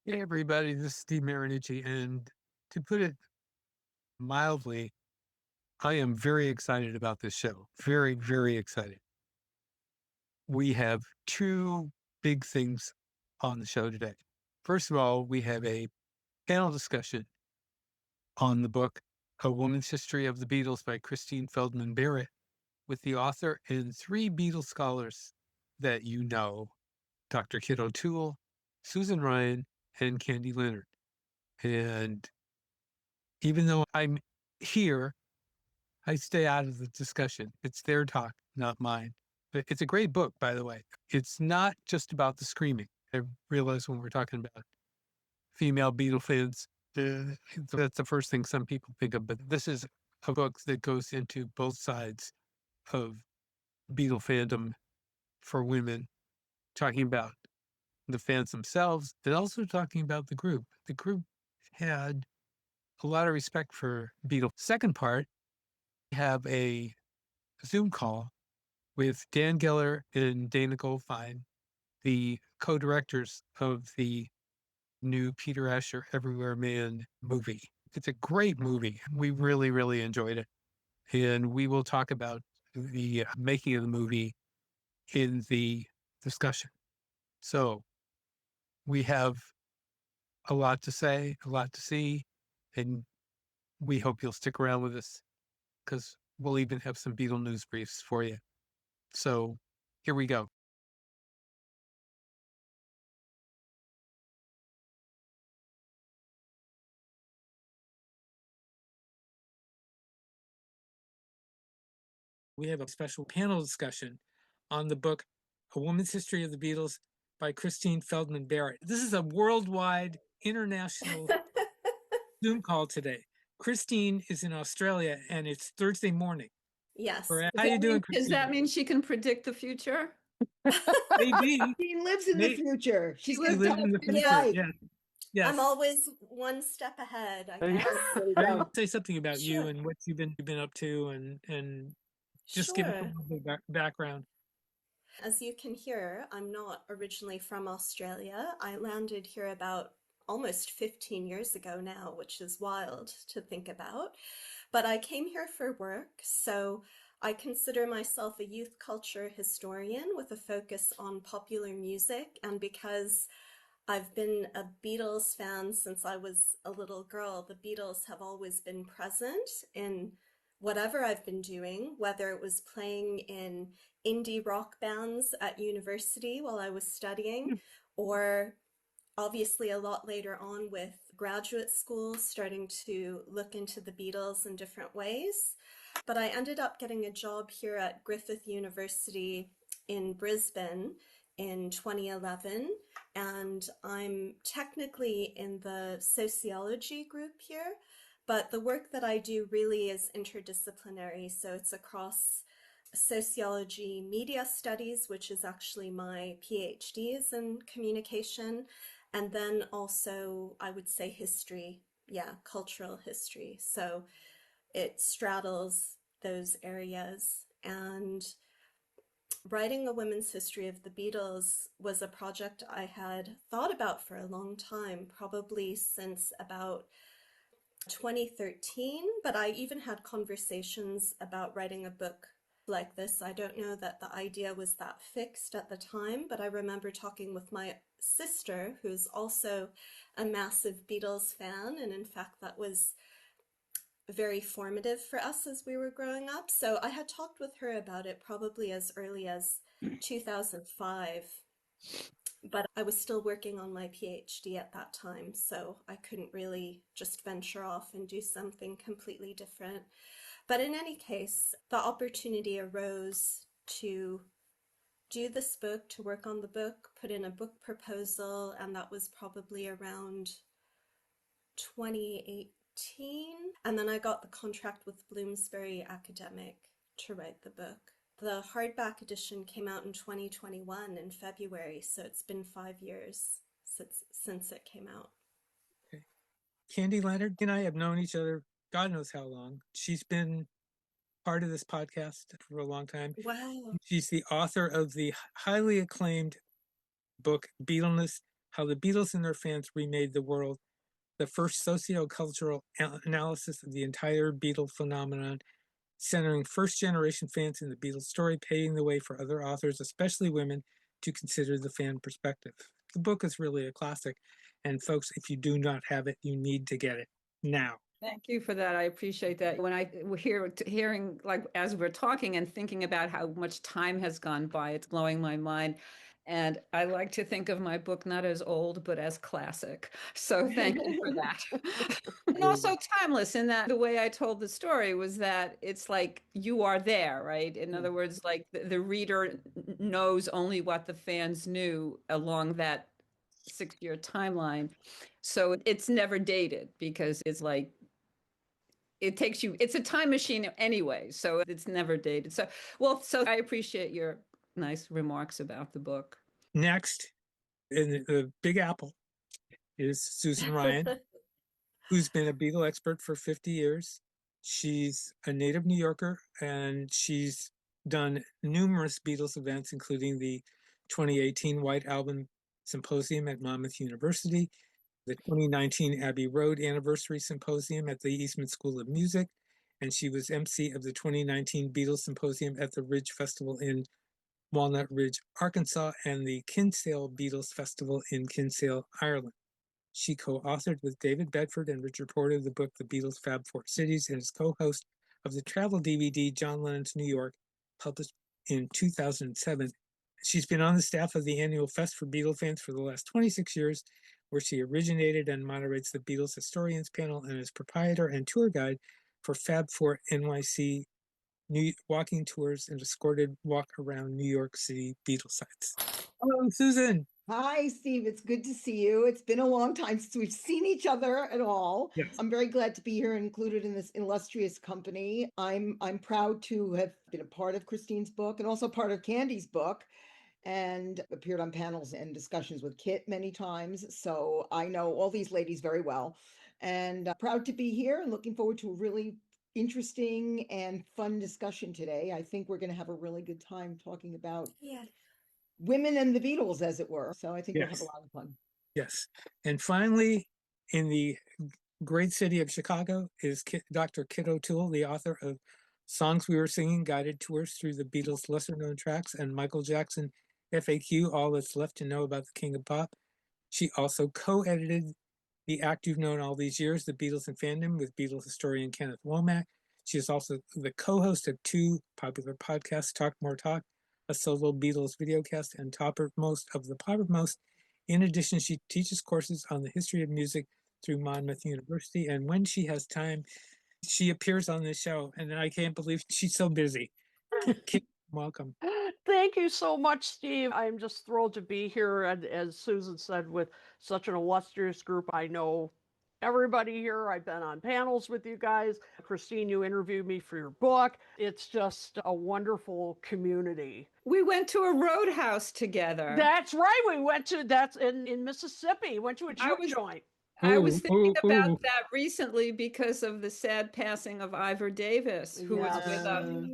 Hey everybody, this is Steve Marinucci, and to put it mildly, I am very excited about this show. Very, very excited. We have two big things on the show today. First of all, we have a panel discussion on the book A Woman's History of the Beatles by Christine Feldman Barrett with the author and three Beatles scholars that you know, Dr. Kit O'Toole, Susan Ryan, and Candy Leonard. And even though I'm here, I stay out of the discussion. It's their talk, not mine. But it's a great book, by the way. It's not just about the screaming. I realize when we're talking about female Beatle fans, that's the first thing some people think of. But this is a book that goes into both sides of Beatle fandom for women, talking about the fans themselves and also talking about the group. The group had a lot of respect for Beatle. Second part, we have a Zoom call with Dan Geller and Dayna Goldfine, the co-directors of the new Peter Asher Everywhere Man movie. It's a great movie. We really, really enjoyed it. And we will talk about the making of the movie in the discussion. So we have a lot to say, a lot to see, and we hope you'll stick around with us because we'll even have some Beatles News Briefs for you. So here we go. We have a special panel discussion on the book A Woman's History of the Beatles by Christine Feldman Barrett. This is a worldwide, international Zoom call today. Christine is in Australia and it's Thursday morning. Yes. How you doing, Does that Christine? mean she can predict the future? Maybe. She lives in the future. She She lives lives in the future. Right. Yeah. Yes. I'm always one step ahead, I There you guess. There you go. go. Say something about you Sure. and what you've been up to and just give us a Sure. little bit of background. As you can hear, I'm not originally from Australia. I landed here about almost 15 years ago now, which is wild to think about. But I came here for work, so I consider myself a youth culture historian with a focus on popular music. And because I've been a Beatles fan since I was a little girl, the Beatles have always been present in whatever I've been doing, whether it was playing in indie rock bands at university while I was studying, or obviously a lot later on with graduate school, starting to look into the Beatles in different ways. But I ended up getting a job here at Griffith University in Brisbane in 2011, and I'm technically in the sociology group here, but the work that I do really is interdisciplinary, so it's across sociology, media studies, which is actually my PhD is in communication, and then also I would say history, yeah, cultural history. So it straddles those areas. And writing a women's history of the Beatles was a project I had thought about for a long time, probably since about 2013, but I even had conversations about writing a book like this. I don't know that the idea was that fixed at the time, but I remember talking with my sister, who's also a massive Beatles fan, and in fact, that was very formative for us as we were growing up. So I had talked with her about it probably as early as 2005, but I was still working on my PhD at that time, so I couldn't really just venture off and do something completely different. But in any case, the opportunity arose to do this book, to work on the book, put in a book proposal, and that was probably around 2018. And then I got the contract with Bloomsbury Academic to write the book. The hardback edition came out in 2021 in February, so it's been 5 years since it came out. Okay. Candy Leonard and I have known each other God knows how long. She's been part of this podcast for a long time. Wow. She's the author of the highly acclaimed book Beatles How the Beatles and Their Fans Remade the World, the first sociocultural analysis of the entire Beatle phenomenon, centering first-generation fans in the Beatles story, paving the way for other authors, especially women, to consider the fan perspective. The book is really a classic, and folks, if you do not have it, you need to get it now. Thank you for that. I appreciate that. When I hearing, like, as we're talking and thinking about how much time has gone by, it's blowing my mind. And I like to think of my book not as old, but as classic. So thank you for that. And also timeless in that the way I told the story was that it's like you are there, right? In other words, like the reader knows only what the fans knew along that 6-year timeline. So it's never dated because it's like it's a time machine anyway, so it's never dated. So I appreciate your nice remarks about the book. Next, in the Big Apple, is Susan Ryan, who's been a Beatle expert for 50 years. She's a native New Yorker, and she's done numerous Beatles events, including the 2018 White Album Symposium at Monmouth University, the 2019 Abbey Road Anniversary Symposium at the Eastman School of Music, and she was MC of the 2019 Beatles Symposium at the Ridge Festival in Walnut Ridge, Arkansas, and the Kinsale Beatles Festival in Kinsale, Ireland. She co-authored with David Bedford and Richard Porter the book The Beatles' Fab Four Cities, and is co-host of the travel DVD John Lennon's New York, published in 2007. She's been on the staff of the annual Fest for Beatle fans for the last 26 years, where she originated and moderates the Beatles Historians panel, and is proprietor and tour guide for Fab Four NYC walking tours and escorted walk around New York City Beatles sites. Hello, Susan. Hi, Steve. It's good to see you. It's been a long time since we've seen each other at all. Yes. I'm very glad to be here and included in this illustrious company. I'm proud to have been a part of Christine's book and also part of Candy's book, and appeared on panels and discussions with Kit many times. So I know all these ladies very well, and proud to be here and looking forward to a really interesting and fun discussion today. I think we're going to have a really good time talking about women and the Beatles, as it were. So I think we'll have a lot of fun. Yes. And finally, in the great city of Chicago is Dr. Kit O'Toole, the author of Songs We Were Singing, Guided Tours Through the Beatles' Lesser Known Tracks, and Michael Jackson FAQ, All That's Left to Know About the King of Pop. She also co-edited The Act You've Known All These Years, The Beatles and Fandom, with Beatles historian Kenneth Womack. She is also the co-host of two popular podcasts, Talk More Talk, a solo Beatles videocast, and Toppermost of the Poppermost. In addition, she teaches courses on the history of music through Monmouth University, and when she has time, she appears on this show, and I can't believe she's so busy. Welcome. Thank you so much, Steve. I'm just thrilled to be here, and as Susan said, with such an illustrious group. I know everybody here. I've been on panels with you guys. Christine, you interviewed me for your book. It's just a wonderful community. We went to a roadhouse together. That's right. That's in Mississippi. Went to a juke joint. I was thinking about that recently because of the sad passing of Ivor Davis, who was with us.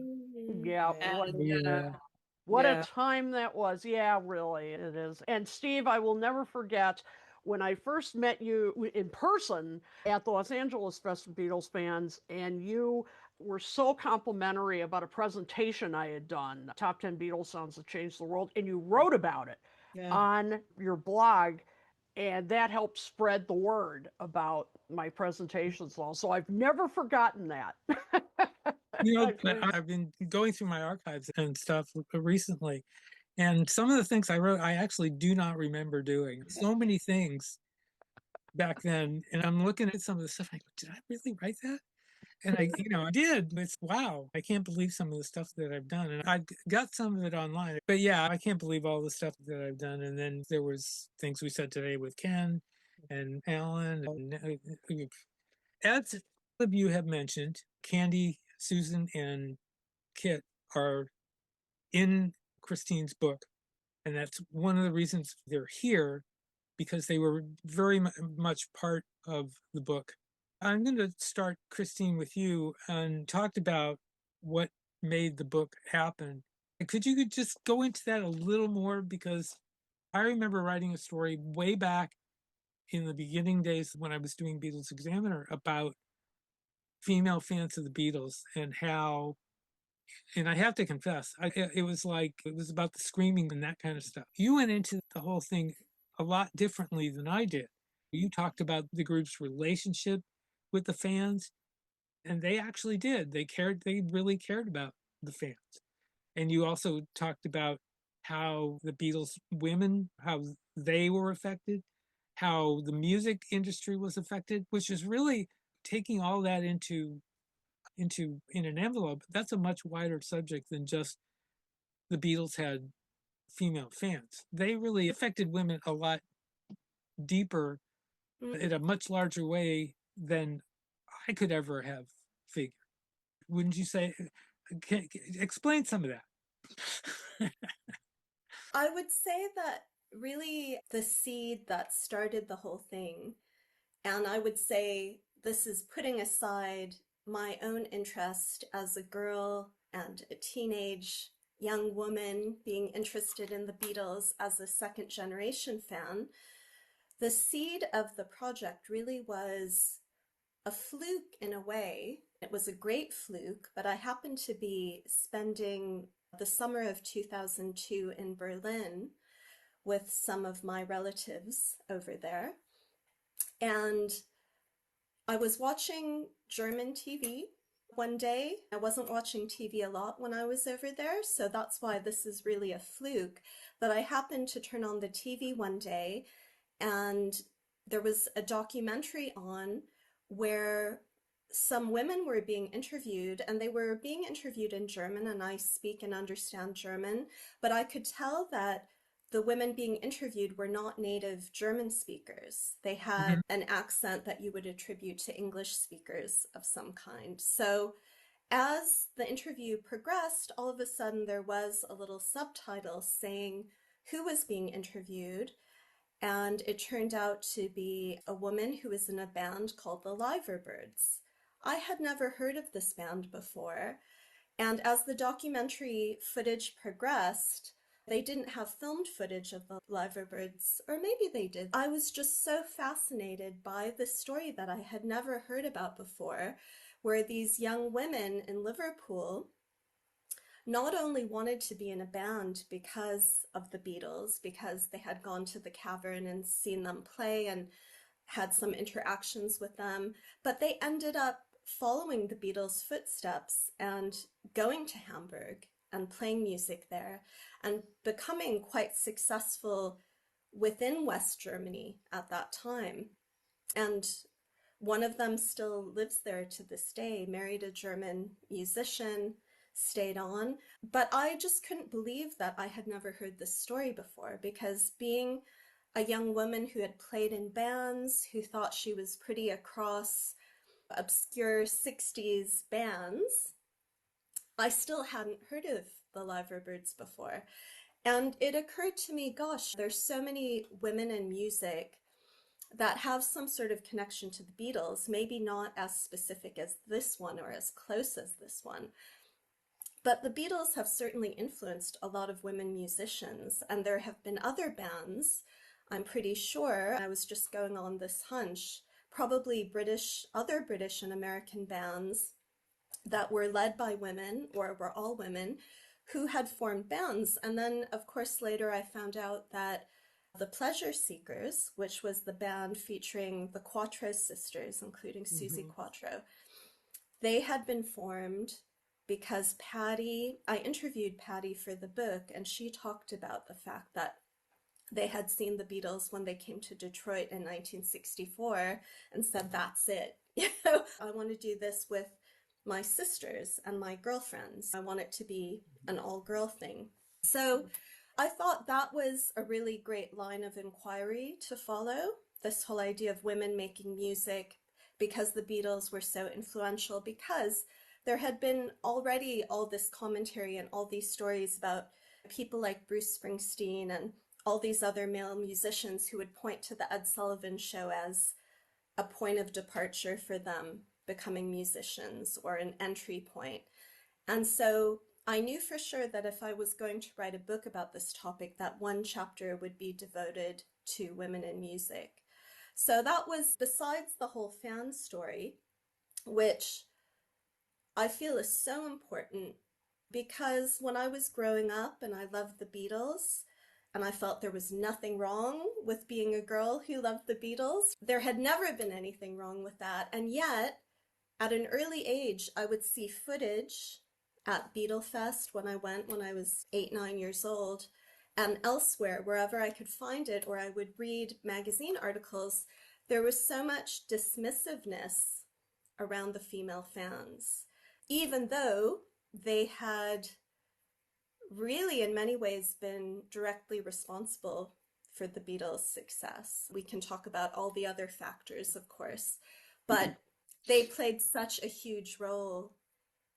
Yeah. What a time that was. Yeah, really, it is. And Steve, I will never forget when I first met you in person at the Los Angeles Fest of Beatles Fans, and you were so complimentary about a presentation I had done, Top 10 Beatles Sounds That Changed the World, and you wrote about it on your blog, and that helped spread the word about my presentations. So I've never forgotten that. I've been going through my archives and stuff recently, and some of the things I wrote, I actually do not remember doing. So many things back then, and I'm looking at some of the stuff, and I go, did I really write that? And I did. It's wow. I can't believe some of the stuff that I've done. And I've got some of it online. But yeah, I can't believe all the stuff that I've done. And then there was things we said today with Ken and Alan. And as of you have mentioned, Candy, Susan, and Kit are in Christine's book. And that's one of the reasons they're here, because they were very much part of the book. I'm going to start, Christine, with you, and talked about what made the book happen. Could you just go into that a little more? Because I remember writing a story way back in the beginning days when I was doing Beatles Examiner about female fans of the Beatles and how, and I have to confess, it was about the screaming and that kind of stuff. You went into the whole thing a lot differently than I did. You talked about the group's relationship with the fans, and they actually did. They really cared about the fans. And you also talked about how the Beatles women, how they were affected, how the music industry was affected, which is really taking all that in an envelope. That's a much wider subject than just the Beatles had female fans. They really affected women a lot deeper, in a much larger way than I could ever have figured. Wouldn't you say? Explain some of that. I would say that really the seed that started the whole thing, and I would say this is putting aside my own interest as a girl and a teenage young woman being interested in the Beatles as a second generation fan. The seed of the project really was a fluke in a way. It was a great fluke, but I happened to be spending the summer of 2002 in Berlin with some of my relatives over there. And I was watching German TV one day. I wasn't watching TV a lot when I was over there, so that's why this is really a fluke. But I happened to turn on the TV one day, and there was a documentary on where some women were being interviewed, and they were being interviewed in German, and I speak and understand German, but I could tell that the women being interviewed were not native German speakers. They had an accent that you would attribute to English speakers of some kind. So as the interview progressed, all of a sudden there was a little subtitle saying who was being interviewed, and it turned out to be a woman who was in a band called the Liverbirds. I had never heard of this band before, and as the documentary footage progressed, they didn't have filmed footage of the Liverbirds, or maybe they did. I was just so fascinated by this story that I had never heard about before, where these young women in Liverpool not only wanted to be in a band because of the Beatles, because they had gone to the Cavern and seen them play and had some interactions with them, but they ended up following the Beatles' footsteps and going to Hamburg and playing music there and becoming quite successful within West Germany at that time. And one of them still lives there to this day, married a German musician, stayed on. But I just couldn't believe that I had never heard this story before, because being a young woman who had played in bands, who thought she was pretty across obscure 60s bands, I still hadn't heard of the Liverbirds before. And it occurred to me, gosh, there's so many women in music that have some sort of connection to the Beatles, maybe not as specific as this one or as close as this one. But the Beatles have certainly influenced a lot of women musicians, and there have been other bands, I'm pretty sure, I was just going on this hunch, probably other British and American bands that were led by women, or were all women, who had formed bands. And then, of course, later I found out that the Pleasure Seekers, which was the band featuring the Quattro sisters, including Susie Quattro, they had been formed because I interviewed Patty for the book, and she talked about the fact that they had seen the Beatles when they came to Detroit in 1964 and said, that's it. I want to do this with my sisters and my girlfriends. I want it to be an all-girl thing. So I thought that was a really great line of inquiry to follow, this whole idea of women making music because the Beatles were so influential, because there had been already all this commentary and all these stories about people like Bruce Springsteen and all these other male musicians who would point to the Ed Sullivan Show as a point of departure for them becoming musicians, or an entry point. And so I knew for sure that if I was going to write a book about this topic, that one chapter would be devoted to women in music. So that was, besides the whole fan story, which I feel is so important because when I was growing up and I loved the Beatles, and I felt there was nothing wrong with being a girl who loved the Beatles, there had never been anything wrong with that. And yet, at an early age, I would see footage at Beatlefest when I went when I was 8, 9 years old, and elsewhere, wherever I could find it, or I would read magazine articles. There was so much dismissiveness around the female fans, even though they had really, in many ways, been directly responsible for the Beatles' success. We can talk about all the other factors, of course, but they played such a huge role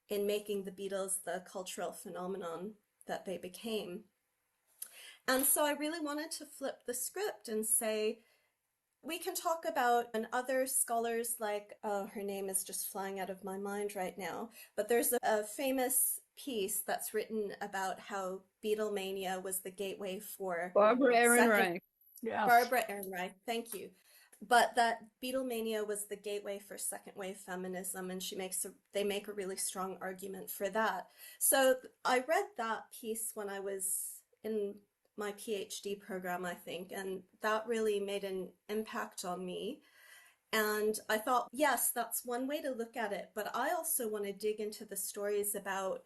in making the Beatles the cultural phenomenon that they became. And so I really wanted to flip the script and say, we can talk about, and other scholars like, oh, her name is just flying out of my mind right now, but there's a famous piece that's written about how Beatlemania was the gateway for Barbara second, Ehrenreich. Yes. Barbara Ehrenreich, thank you. But that Beatlemania was the gateway for second wave feminism, and they make a really strong argument for that. So I read that piece when I was in my PhD program, I think, and that really made an impact on me. And I thought, yes, that's one way to look at it, but I also want to dig into the stories about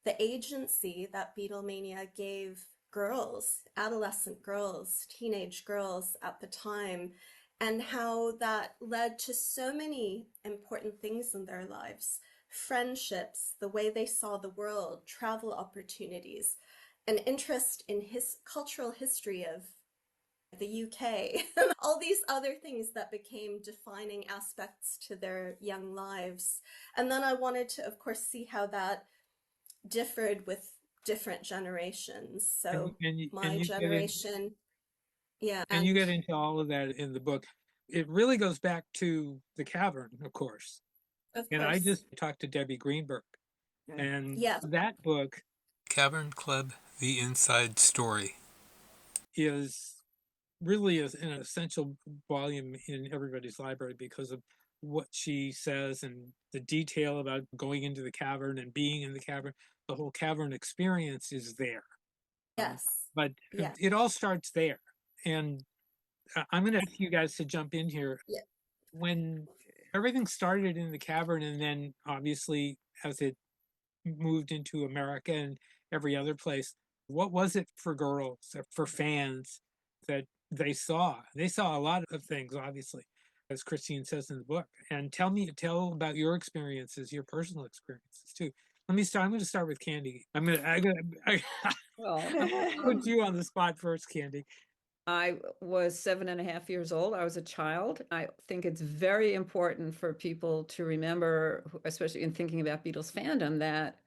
the agency that Beatlemania gave girls, adolescent girls, teenage girls at the time, and how that led to so many important things in their lives: friendships, the way they saw the world, travel opportunities, an interest in cultural history of the UK, all these other things that became defining aspects to their young lives. And then I wanted to, of course, see how that differed with different generations. So my generation, yeah, and you get into all of that in the book. It really goes back to the cavern, of course. of And I course, just talked to Debbie Greenberg, and yes, that book Cavern Club, The Inside Story. is really an essential volume in everybody's library because of what she says and the detail about going into the cavern and being in the cavern. The whole cavern experience is there. yes, But yeah, it all starts there. And I'm going to ask you guys to jump in here. yeah. When everything started in the cavern, and then obviously as it moved into America and every other place, what was it for girls, for fans, that they saw? They saw a lot of things, obviously, as Christine says in the book. And tell about your experiences, your personal experiences too. Let me start. I'm going to start with Candy. I'm going Well, to put you on the spot first, Candy. I was 7.5 years old. I was a child. I think it's very important for people to remember, especially in thinking about Beatles fandom, that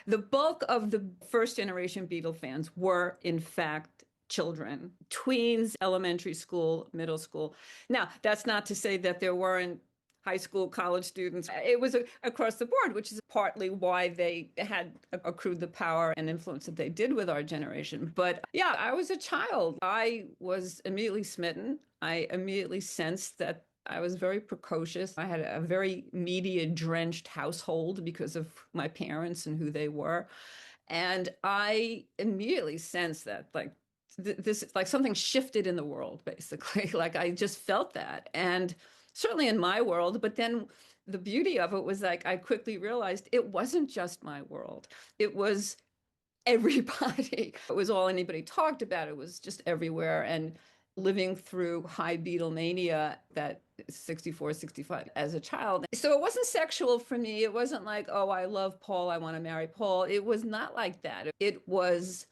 the bulk of the first generation Beatle fans were, in fact, children, tweens, elementary school, middle school. Now, that's not to say that there weren't high school, college students. It was across the board, which is partly why they had accrued the power and influence that they did with our generation. But yeah, I was a child. I was immediately smitten. I immediately sensed that I was very precocious. I had a very media-drenched household because of my parents and who they were. And I immediately sensed that, like, this, like something shifted in the world, basically. Like I just felt that. And certainly in my world, but then the beauty of it was like I quickly realized it wasn't just my world. It was everybody. It was all anybody talked about. It was just everywhere. And living through high Beatlemania, that 64, 65 as a child. So it wasn't sexual for me. It wasn't like, oh, I love Paul, I want to marry Paul. It was not like that. It was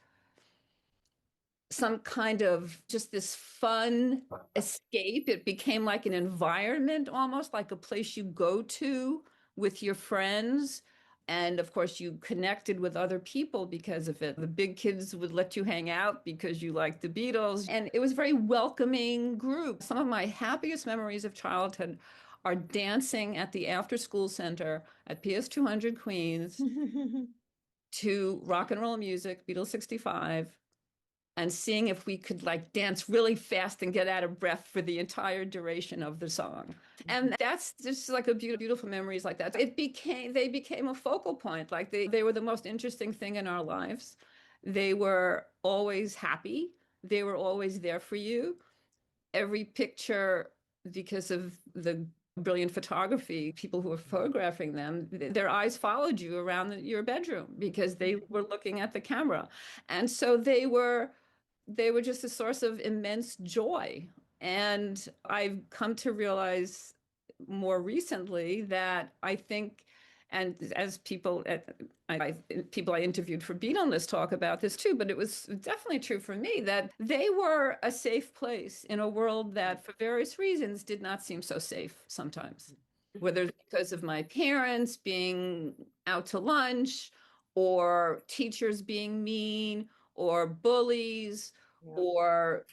some kind of just this fun escape. It became like an environment, almost like a place you go to with your friends. And of course, you connected with other people because of it. The big kids would let you hang out because you liked the Beatles. And it was a very welcoming group. Some of my happiest memories of childhood are dancing at the after school center at PS 200 Queens to rock and roll music, Beatles 65, and seeing if we could like dance really fast and get out of breath for the entire duration of the song. And that's just like a beautiful memories like that. They became a focal point. Like they were the most interesting thing in our lives. They were always happy. They were always there for you. Every picture, because of the brilliant photography, people who were photographing them, their eyes followed you around your bedroom because they were looking at the camera. And so they were just a source of immense joy. And I've come to realize more recently that I think, and as people I interviewed for Beatles talk about this too, but it was definitely true for me that they were a safe place in a world that for various reasons did not seem so safe sometimes, whether because of my parents being out to lunch or teachers being mean or bullies or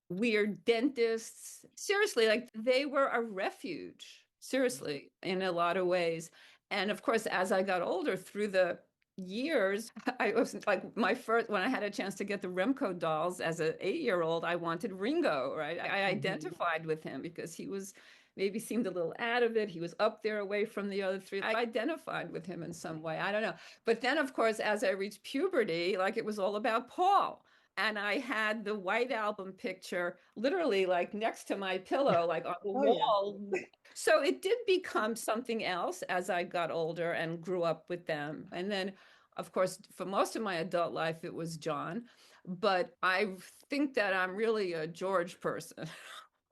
weird dentists. Seriously, like they were a refuge, seriously, in a lot of ways. And of course, as I got older through the years, I was like my first, when I had a chance to get the Remco dolls as an 8-year-old, I wanted Ringo, right? I identified with him because he was maybe seemed a little out of it. He was up there away from the other three. I identified with him in some way. I don't know. But then, of course, as I reached puberty, like it was all about Paul. And I had the White Album picture literally like next to my pillow, like on the wall. Yeah. So it did become something else as I got older and grew up with them. And then, of course, for most of my adult life, it was John. But I think that I'm really a George person,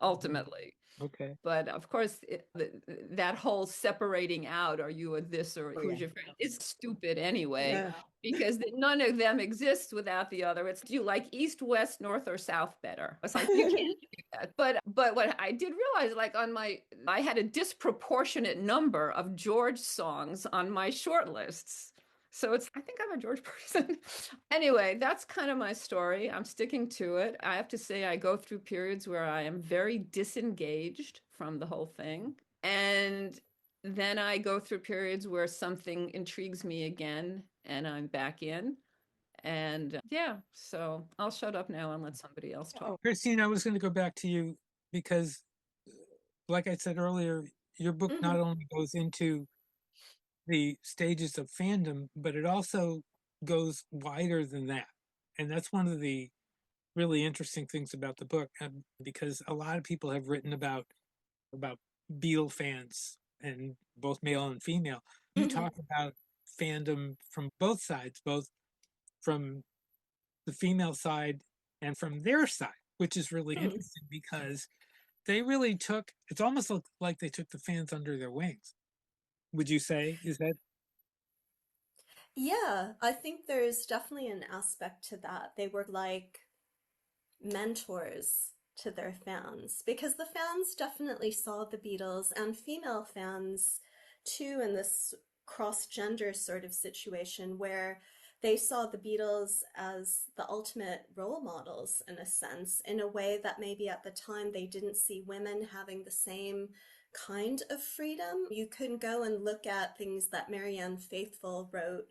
ultimately. Okay. But of course, that whole separating out, are you a this or who's your friend, is stupid anyway, because none of them exists without the other. It's, do you like East, West, North, or South better? It's like, you can't do that. But what I did realize, like I had a disproportionate number of George songs on my short lists. So I think I'm a George person. Anyway, that's kind of my story. I'm sticking to it. I have to say, I go through periods where I am very disengaged from the whole thing. And then I go through periods where something intrigues me again and I'm back in. And yeah, so I'll shut up now and let somebody else talk. Christine, I was going to go back to you because, like I said earlier, your book not only goes into the stages of fandom, but it also goes wider than that. And that's one of the really interesting things about the book, because a lot of people have written about Beatle fans, and both male and female. You talk about fandom from both sides, both from the female side and from their side, which is really interesting because they really took, it's almost like they took the fans under their wings. Would you say? Is that? Yeah, I think there's definitely an aspect to that. They were like mentors to their fans because the fans definitely saw the Beatles, and female fans too, in this cross-gender sort of situation where they saw the Beatles as the ultimate role models in a sense, in a way that maybe at the time they didn't see women having the same kind of freedom. You can go and look at things that Marianne Faithfull wrote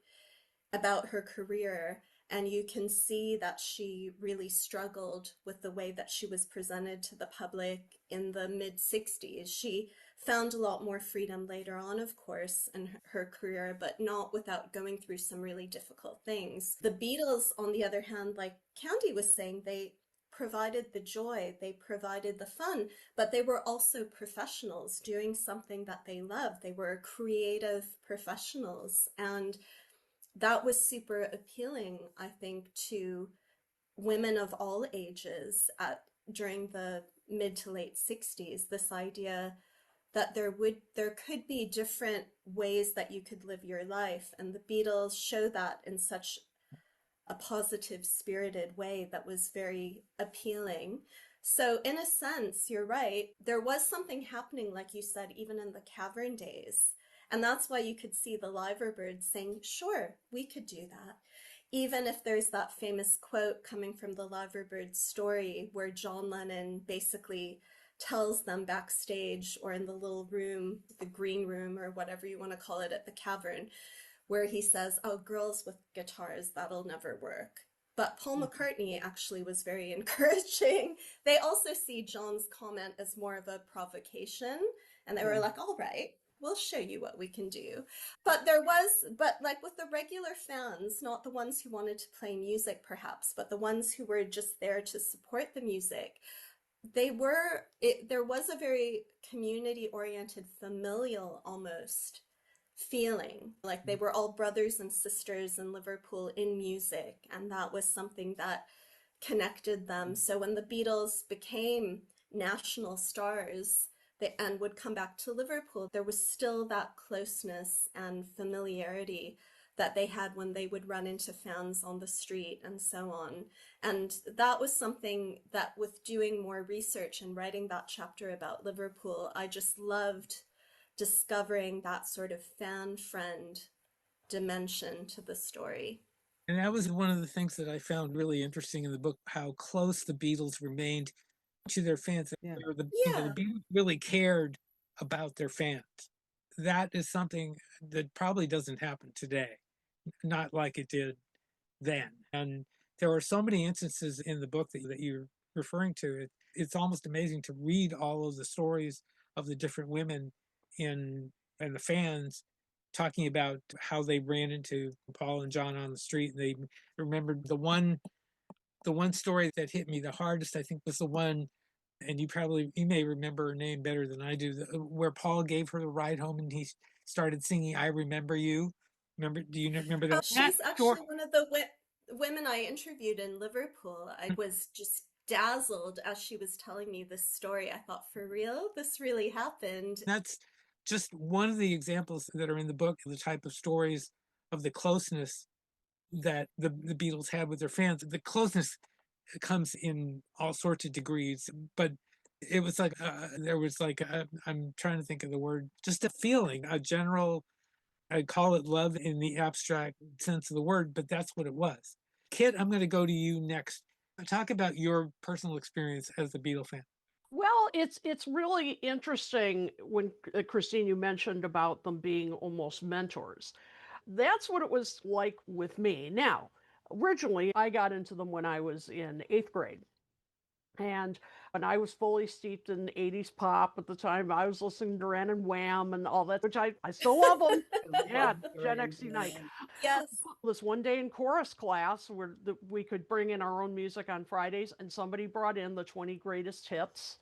about her career, and you can see that she really struggled with the way that she was presented to the public in the mid 60s. She found a lot more freedom later on, of course, in her career, but not without going through some really difficult things. The Beatles, on the other hand, like Candy was saying, they provided the joy, they provided the fun, but they were also professionals doing something that they loved. They were creative professionals, and that was super appealing, I think, to women of all ages during the mid to late 60s. This idea that there could be different ways that you could live your life, and the Beatles show that in such a positive, spirited way that was very appealing. So in a sense, you're right. There was something happening, like you said, even in the Cavern days. And that's why you could see the Liverbirds saying, sure, we could do that. Even if there's that famous quote coming from the Liverbirds story where John Lennon basically tells them backstage or in the little room, the green room or whatever you want to call it at the Cavern, where he says, "Oh, girls with guitars, that'll never work." But Paul McCartney actually was very encouraging. They also see John's comment as more of a provocation, and they were like, "All right, we'll show you what we can do." But like with the regular fans, not the ones who wanted to play music perhaps, but the ones who were just there to support the music, there was a very community oriented, familial almost feeling, like they were all brothers and sisters in Liverpool in music, and that was something that connected them. So when the Beatles became national stars and would come back to Liverpool, there was still that closeness and familiarity that they had when they would run into fans on the street and so on. And that was something that, with doing more research and writing that chapter about Liverpool, I just loved discovering that sort of fan friend dimension to the story. And that was one of the things that I found really interesting in the book, how close the Beatles remained to their fans. Yeah. The Beatles really cared about their fans. That is something that probably doesn't happen today, not like it did then. And there are so many instances in the book that you're referring to. It's almost amazing to read all of the stories of the different women in and the fans talking about how they ran into Paul and John on the street. And they remembered the one story that hit me the hardest, I think, was the one, and you may remember her name better than I do, where Paul gave her the ride home and he started singing "I Remember You." Do you remember that? She's actually one of the women I interviewed in Liverpool. I was just dazzled as she was telling me this story. I thought, for real? This really happened. That's just one of the examples that are in the book, the type of stories of the closeness that the Beatles had with their fans. The closeness comes in all sorts of degrees, but it was like there was like I'm trying to think of the word, just a feeling, a general. I'd call it love in the abstract sense of the word, but that's what it was. Kit, I'm going to go to you next. Talk about your personal experience as a Beatle fan. Well, it's really interesting when Christine, you mentioned about them being almost mentors. That's what it was like with me. Now, originally, I got into them when I was in 8th grade. And I was fully steeped in 80s pop at the time. I was listening to Duran and Wham and all that, which I still love them. Yeah, Gen X Unite. Yes. This one day in chorus class where we could bring in our own music on Fridays, and somebody brought in the 20 greatest hits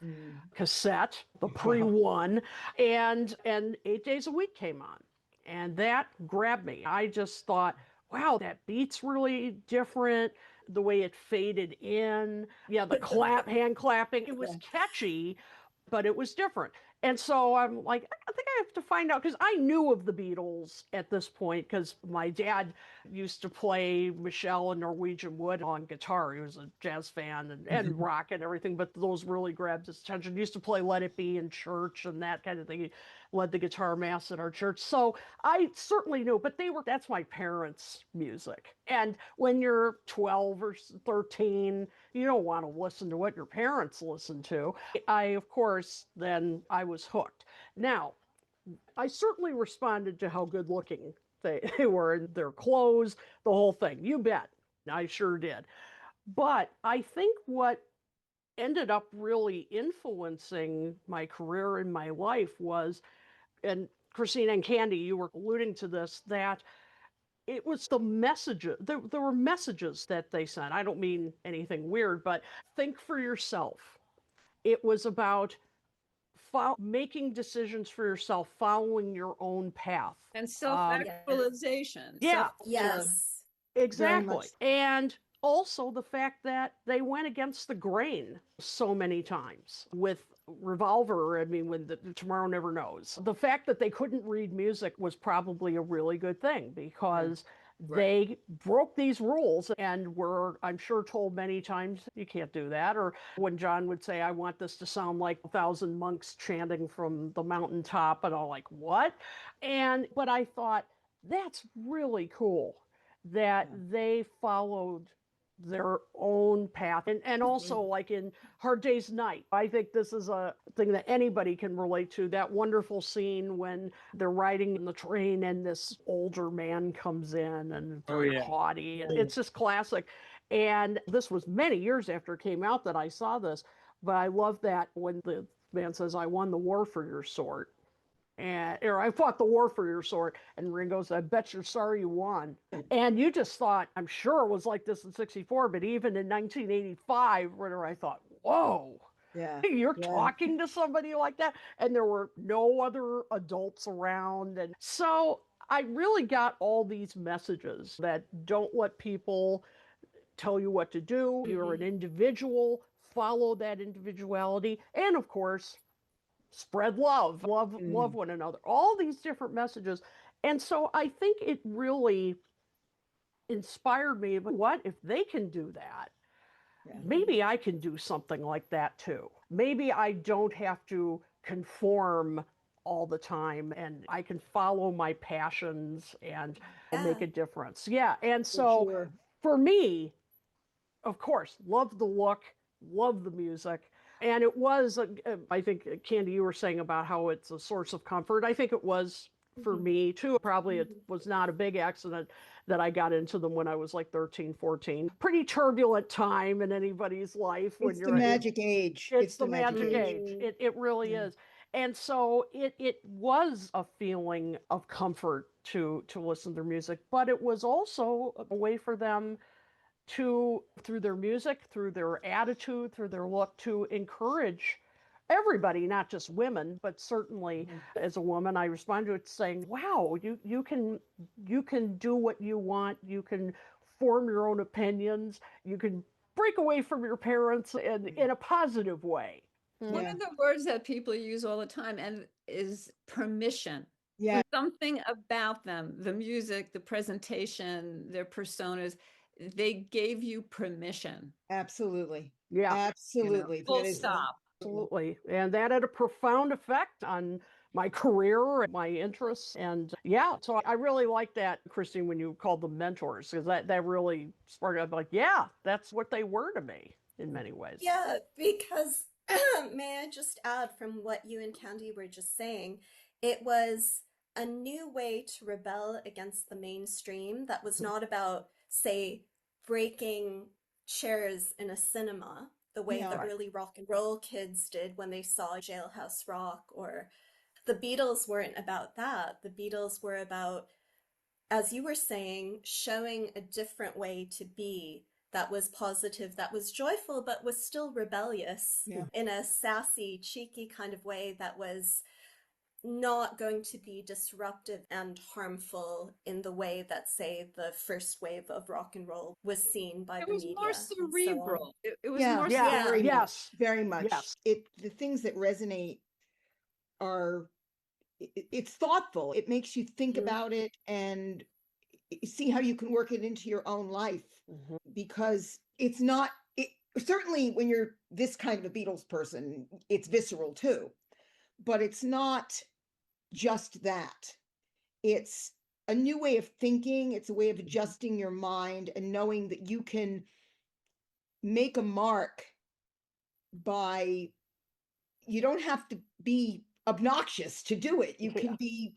cassette, the pre-one, and 8 days a week came on. And that grabbed me. I just thought, wow, that beat's really different. The way it faded in. Yeah, the hand clapping. It was catchy, but it was different. And so I'm like, I think I have to find out, because I knew of the Beatles at this point because my dad used to play Michelle and Norwegian Wood on guitar. He was a jazz fan and rock and everything, but those really grabbed his attention. He used to play Let It Be in church and that kind of thing. He led the guitar mass at our church. So I certainly knew, but that's my parents' music. And when you're 12 or 13, you don't want to listen to what your parents listen to. Of course, then I was hooked. Now, I certainly responded to how good looking they were in their clothes, the whole thing. You bet. I sure did. But I think what ended up really influencing my career and my life was, and Christine and Candy, you were alluding to this, that it was the messages. There were messages that they sent. I don't mean anything weird, but think for yourself. It was about making decisions for yourself, following your own path. And self-actualization. Yeah. Yes. Exactly. And also the fact that they went against the grain so many times with Revolver. I mean, when Tomorrow Never Knows. The fact that they couldn't read music was probably a really good thing, because they broke these rules and were, I'm sure, told many times, you can't do that. Or when John would say, I want this to sound like 1,000 monks chanting from the mountaintop, and I'm like, what? But I thought, that's really cool that they followed their own path. And also, like in Hard Day's Night, I think this is a thing that anybody can relate to. That wonderful scene when they're riding in the train and this older man comes in and very haughty. And it's just classic. And this was many years after it came out that I saw this. But I love that when the man says, I won the war for your sword. Or I fought the war for your sword. And Ringo's, I bet you're sorry you won. And you just thought, I'm sure it was like this in 64, but even in 1985, where I thought, whoa, you're talking to somebody like that. And there were no other adults around. And so I really got all these messages that don't let people tell you what to do. You're an individual, follow that individuality. And of course, spread love, love one another, all these different messages. And so I think it really inspired me. What if they can do that? Maybe I can do something like that too. Maybe I don't have to conform all the time, and I can follow my passions and make a difference. Yeah. And so for me, of course, love the look, love the music. And it was, I think, Candy, you were saying about how it's a source of comfort. I think it was for me too. Probably it was not a big accident that I got into them when I was like 13, 14. Pretty turbulent time in anybody's life. When it's the magic age. It's the magic age. It really is. And so it was a feeling of comfort to listen to their music, but it was also a way for them to, through their music, through their attitude, through their look, to encourage everybody, not just women, but certainly as a woman, I respond to it saying, wow, you can do what you want, you can form your own opinions, you can break away from your parents in a positive way. One of the words that people use all the time and is permission. Yeah. Something about them, the music, the presentation, their personas, they gave you permission. Absolutely. Yeah. Absolutely. Full stop. Absolutely. And that had a profound effect on my career and my interests. And yeah, so I really like that, Christine, when you called them mentors, because that really sparked up like, yeah, that's what they were to me in many ways. Yeah, because may I just add from what you and Candy were just saying, it was a new way to rebel against the mainstream that was not about, say, breaking chairs in a cinema the way the early rock and roll kids did when they saw Jailhouse Rock, or the Beatles weren't about that. The Beatles were about, as you were saying, showing a different way to be that was positive, that was joyful, but was still rebellious in a sassy, cheeky kind of way that was not going to be disruptive and harmful in the way that, say, the first wave of rock and roll was seen by the media. It was more cerebral. It was more very much. Very much. Yes. The things that resonate are, it's thoughtful. It makes you think about it and see how you can work it into your own life, because it's not, certainly when you're this kind of a Beatles person, it's visceral too, but it's not just that. It's a new way of thinking. It's a way of adjusting your mind and knowing that you can make a mark by, you don't have to be obnoxious to do it. You can be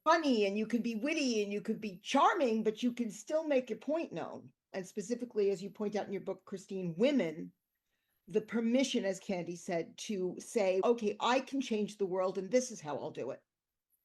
funny and you can be witty and you could be charming, but you can still make your point known. And specifically, as you point out in your book, Christine, women, the permission, as Candy said, to say, okay, I can change the world and this is how I'll do it.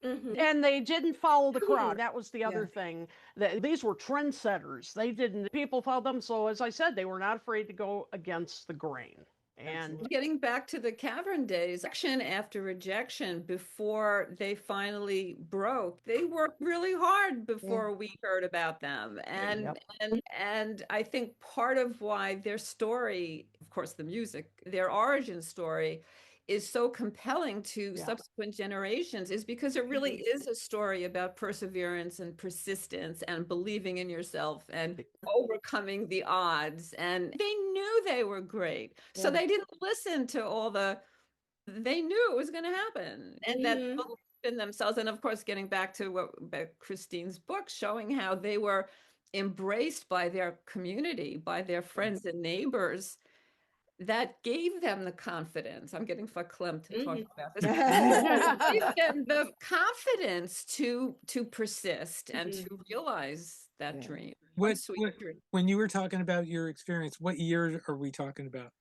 And they didn't follow the crowd. That was the other thing. That these were trendsetters. They didn't, people followed them. So as I said, they were not afraid to go against the grain. And getting back to the Cavern days, rejection after rejection before they finally broke, they worked really hard before we heard about them. And I think part of why their story, of course, the music, their origin story is so compelling to subsequent generations is because it really is a story about perseverance and persistence and believing in yourself and overcoming the odds. And they knew they were great. So they didn't listen to all they knew it was going to happen. And that belief in themselves. And of course, getting back to Christine's book, showing how they were embraced by their community, by their friends and neighbors, that gave them the confidence. I'm getting verklempt talking about this. Gave them the confidence to persist and to realize that dream. When you were talking about your experience, what year are we talking about?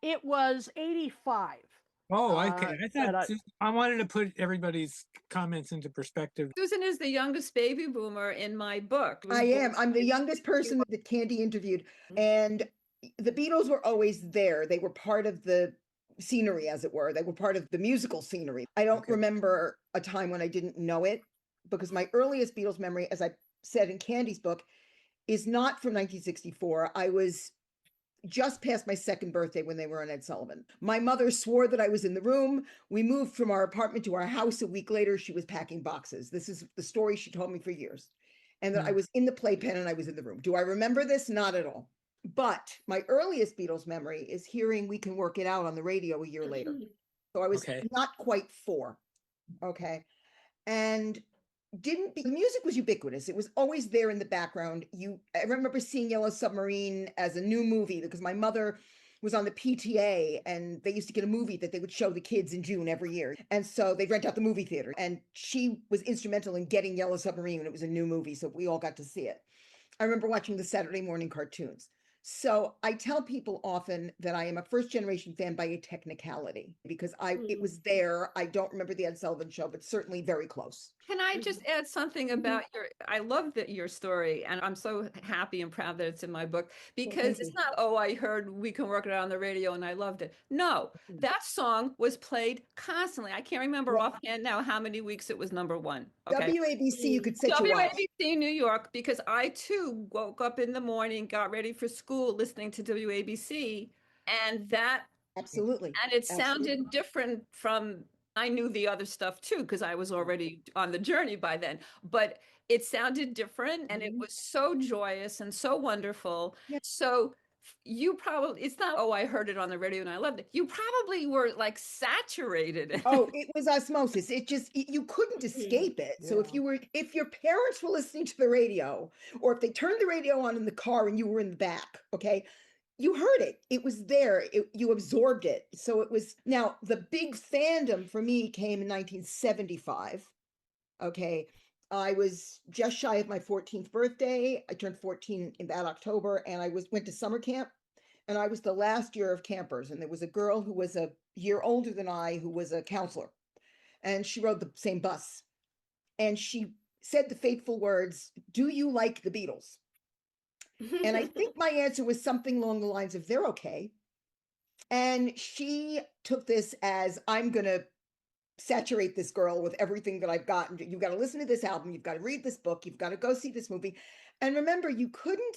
It was 85. Oh, okay. I wanted to put everybody's comments into perspective. Susan is the youngest baby boomer in my book. I am. I'm the youngest person that Candy interviewed. And the Beatles were always there. They were part of the scenery, as it were. They were part of the musical scenery. I don't remember a time when I didn't know it, because my earliest Beatles memory, as I said in Candy's book, is not from 1964. I was just past my second birthday when they were on Ed Sullivan. My mother swore that I was in the room. We moved from our apartment to our house. A week later, she was packing boxes. This is the story she told me for years. And that I was in the playpen and I was in the room. Do I remember this? Not at all. But my earliest Beatles memory is hearing We Can Work It Out on the radio a year later. So I was not quite 4. Okay. And the music was ubiquitous. It was always there in the background. I remember seeing Yellow Submarine as a new movie because my mother was on the PTA and they used to get a movie that they would show the kids in June every year. And so they'd rent out the movie theater, and she was instrumental in getting Yellow Submarine when it was a new movie. So we all got to see it. I remember watching the Saturday morning cartoons. So I tell people often that I am a first generation fan by a technicality, because it was there. I don't remember the Ed Sullivan Show, but certainly very close. Can I just add something about I love your story, and I'm so happy and proud that it's in my book, because it's not, I heard We Can Work It Out on the radio and I loved it. No, that song was played constantly. I can't remember offhand now how many weeks it was number 1. Okay? WABC, you could set your watch. WABC New York, because I too woke up in the morning, got ready for school listening to WABC, and that absolutely, and it sounded different from, I knew the other stuff too, because I was already on the journey by then, but it sounded different and it was so joyous and so wonderful. So you probably, it's not, I heard it on the radio and I loved it. You probably were like saturated. It was osmosis. It just, you couldn't escape it. So if your parents were listening to the radio, or if they turned the radio on in the car and you were in the back, you heard it. It was there. You absorbed it. So it was, now the big fandom for me came in 1975. I was just shy of my 14th birthday. I turned 14 in that October, and I went to summer camp, and I was the last year of campers. And there was a girl who was a year older than I, who was a counselor, and she rode the same bus. And she said the fateful words, "Do you like the Beatles?" And I think my answer was something along the lines of, "They're okay." And she took this as, I'm going to saturate this girl with everything that I've gotten. You've got to listen to this album. You've got to read this book. You've got to go see this movie. And remember, you couldn't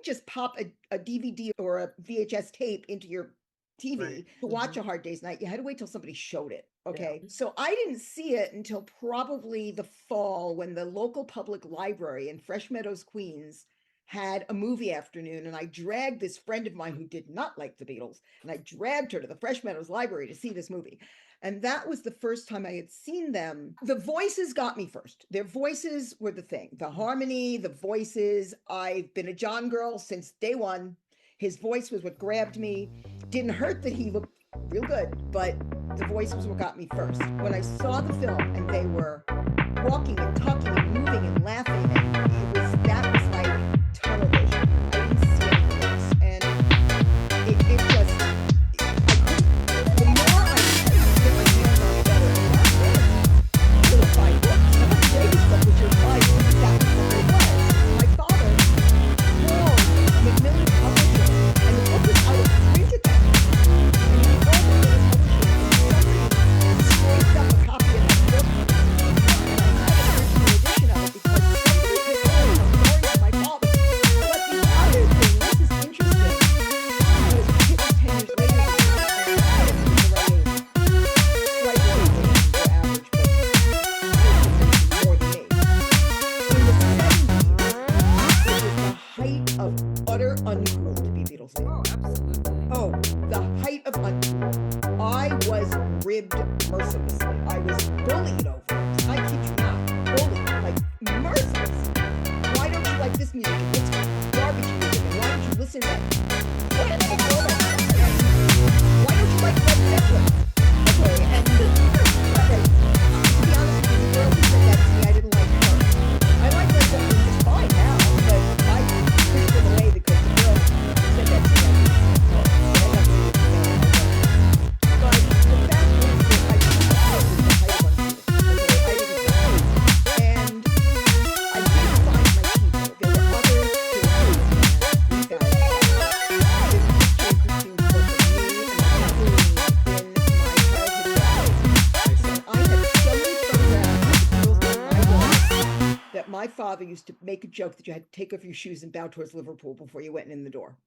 just pop a DVD or a VHS tape into your TV to watch A Hard Day's Night. You had to wait till somebody showed it. So I didn't see it until probably the fall, when the local public library in Fresh Meadows, Queens, had a movie afternoon, and I dragged this friend of mine who did not like the Beatles, and I dragged her to the Fresh Meadows library to see this movie. And that was the first time I had seen them. The voices got me first. Their voices were the thing. The harmony, the voices. I've been a John girl since day one. His voice was what grabbed me. Didn't hurt that he looked real good, but the voice was what got me first. When I saw the film and they were walking and talking and moving and laughing, and that was like television. I didn't see anything else. And it just, the more I get my hands on it, I would buy books. I'm not saying stuff which is why that was what it was. My father called Macmillan Publishers, and the book was out of print at that time. And he called Macmillan Publishers, and somebody scraped up a copy of the book. And I had an original edition of it because somebody had told a story to my father. But the other thing, this is interesting, because Kit was 10 years later than me, and I had to be the right age. Right age for average, but more than me. In the 70s, it was the height of utter uncool to be Beatles fan. Oh, the height of uncool. I was ribbed mercilessly. I was bullied over it. I kid you not, bullied, like mercilessly. Why this music, it's garbage music, and why don't you listen to that? And all that stuff. Why don't you like Led Zeppelin? Okay, and okay, to be honest with you, the girl who said that to me, I didn't like her. I like Led Zeppelin just fine now, but I pushed them away because the girl who said that to me, I didn't like her. It had nothing to do with the band. But the fact is that I didn't like her was the height of unfeeling. Okay, I didn't like her. And I did find my people. There were others who were crazy, and we found this picture in Christine's book of me and my family in my childhood days. And I had so many photographs of the Beatles on my wall that my father used to make a joke that you had to take off your shoes and bow towards Liverpool before you went in the door.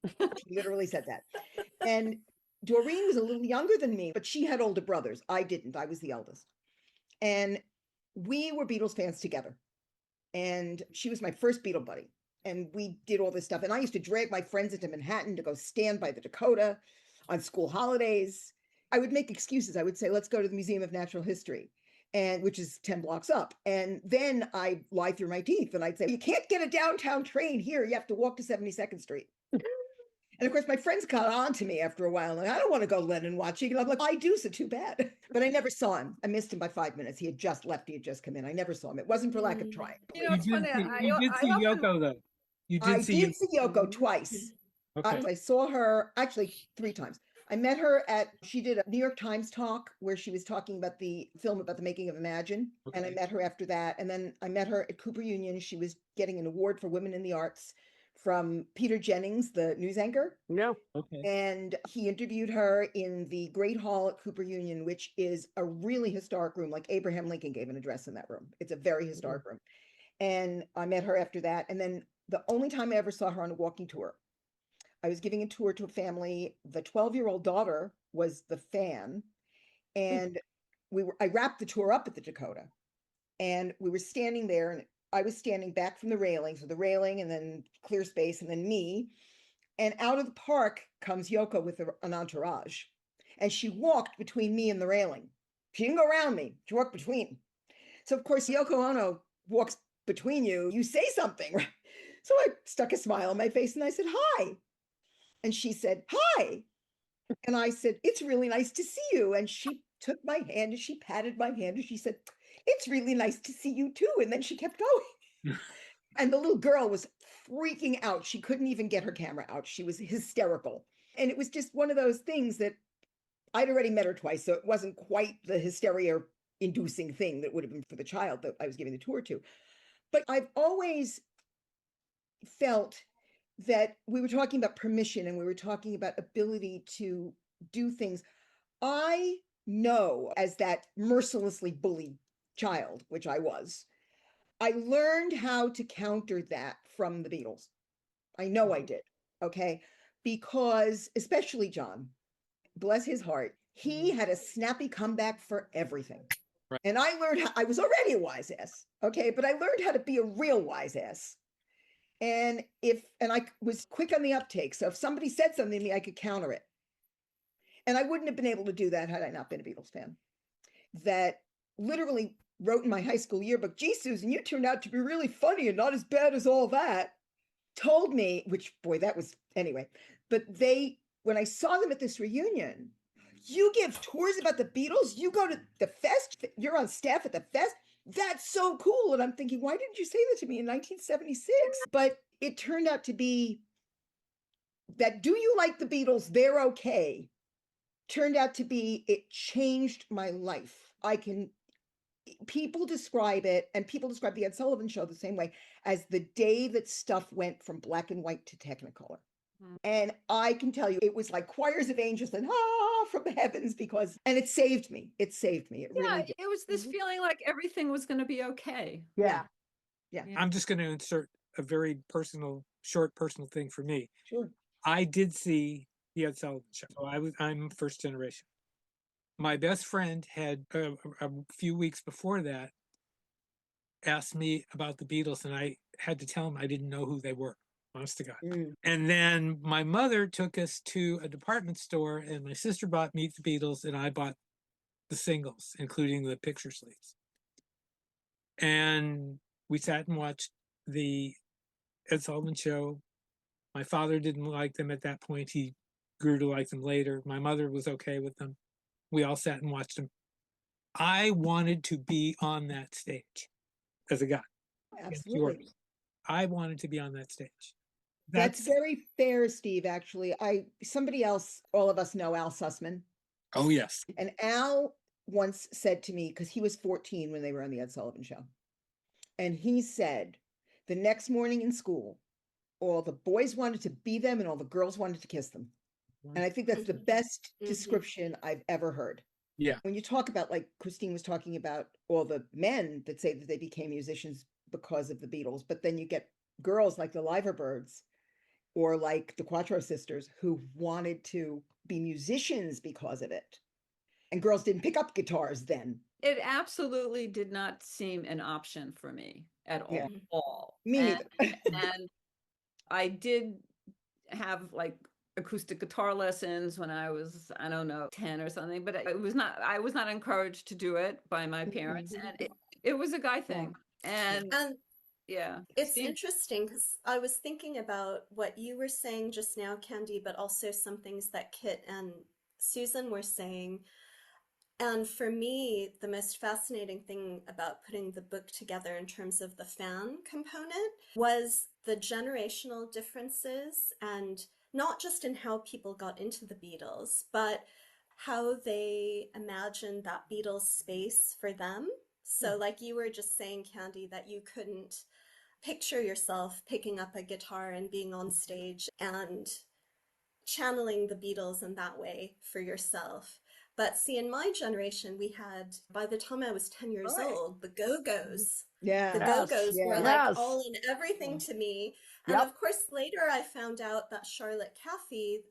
He literally said that. And Doreen was a little younger than me, but she had older brothers. I didn't. I was the eldest. And we were Beatles fans together. And she was my first Beatle buddy. And we did all this stuff. And I used to drag my friends into Manhattan to go stand by the Dakota on school holidays. I would make excuses. I would say, let's go to the Museum of Natural History, and which is 10 blocks up. And then I lie through my teeth and I'd say, you can't get a downtown train here. You have to walk to 72nd Street. And of course, my friends got on to me after a while. Like, I don't want to go Lennon watching. And I'm like, I do, so too bad. But I never saw him. I missed him by 5 minutes. He had just left. He had just come in. I never saw him. It wasn't for lack of trying. You know, it's funny. You did see Yoko, though. You I did see did see Yoko twice. Okay. I saw her actually 3 times. I met her she did a New York Times talk where she was talking about the film about the making of Imagine. And I met her after that. And then I met her at Cooper Union. She was getting an award for women in the arts from Peter Jennings, the news anchor. Yeah. Okay. And he interviewed her in the Great Hall at Cooper Union, which is a really historic room. Like Abraham Lincoln gave an address in that room. It's a very historic room. And I met her after that. And then the only time I ever saw her on a walking tour, I was giving a tour to a family. The 12-year-old daughter was the fan. And I wrapped the tour up at the Dakota. And we were standing there, and I was standing back from the railing. So the railing and then clear space and then me. And out of the park comes Yoko with an entourage. And she walked between me and the railing. She didn't go around me. She walked between. So of course, Yoko Ono walks between you. You say something. Right? So I stuck a smile on my face and I said, hi. And she said, hi. And I said, it's really nice to see you. And she took my hand and she patted my hand and she said, it's really nice to see you too. And then she kept going. And the little girl was freaking out. She couldn't even get her camera out. She was hysterical. And it was just one of those things that I'd already met her twice. So it wasn't quite the hysteria inducing thing that would have been for the child that I was giving the tour to. But I've always felt that we were talking about permission and we were talking about ability to do things. I know, as that mercilessly bullied child, which I was, I learned how to counter that from the Beatles. I know I did. Okay. Because especially John, bless his heart, he had a snappy comeback for everything. Right. And I learned I was already a wise ass. Okay. But I learned how to be a real wise ass. And I was quick on the uptake. So if somebody said something to me, I could counter it. And I wouldn't have been able to do that had I not been a Beatles fan. That literally wrote in my high school yearbook, gee, Susan, you turned out to be really funny and not as bad as all that. Told me, which, boy, that was, anyway. But when I saw them at this reunion, you give tours about the Beatles, you go to the fest, you're on staff at the fest. That's so cool. And I'm thinking, why didn't you say that to me in 1976? But it turned out to be that, do you like the Beatles? They're okay. Turned out to be, it changed my life. People describe it, and people describe the Ed Sullivan Show the same way, as the day that stuff went from black and white to Technicolor. And I can tell you, it was like choirs of angels and from the heavens, and it saved me. It saved me. It really did. It was this feeling like everything was going to be okay. Yeah. I'm just going to insert a very short personal thing for me. Sure. I did see the Ed Sullivan Show. So I'm first generation. My best friend had a few weeks before that asked me about the Beatles, and I had to tell him I didn't know who they were. Honest to God. And then my mother took us to a department store, and my sister bought Meet the Beatles, and I bought the singles, including the picture sleeves. And we sat and watched the Ed Sullivan Show. My father didn't like them at that point. He grew to like them later. My mother was okay with them. We all sat and watched them. I wanted to be on that stage as a guy. Absolutely. I wanted to be on that stage. That's very fair, Steve, actually. Somebody else, all of us know Al Sussman. Oh, yes. And Al once said to me, because he was 14 when they were on the Ed Sullivan Show, and he said, the next morning in school, all the boys wanted to be them and all the girls wanted to kiss them. And I think that's the best description I've ever heard. Yeah. When you talk about, like Christine was talking about, all the men that say that they became musicians because of the Beatles, but then you get girls like the Liverbirds or like the Quattro Sisters who wanted to be musicians because of it. And girls didn't pick up guitars then. It absolutely did not seem an option for me at all. Me neither. And I did have like acoustic guitar lessons when I was, I don't know, 10 or something, but I was not encouraged to do it by my parents. And it was a guy thing. And yeah. It's interesting because I was thinking about what you were saying just now, Candy, but also some things that Kit and Susan were saying. And for me, the most fascinating thing about putting the book together in terms of the fan component was the generational differences, and not just in how people got into the Beatles, but how they imagined that Beatles space for them. So like you were just saying, Candy, that you couldn't picture yourself picking up a guitar and being on stage and channeling the Beatles in that way for yourself. But see, in my generation, we had, by the time I was 10 years old, the Go-Go's. Yeah. The Go-Go's were like Yes. all in everything to me. And Yep. of course, later I found out that Charlotte Caffey,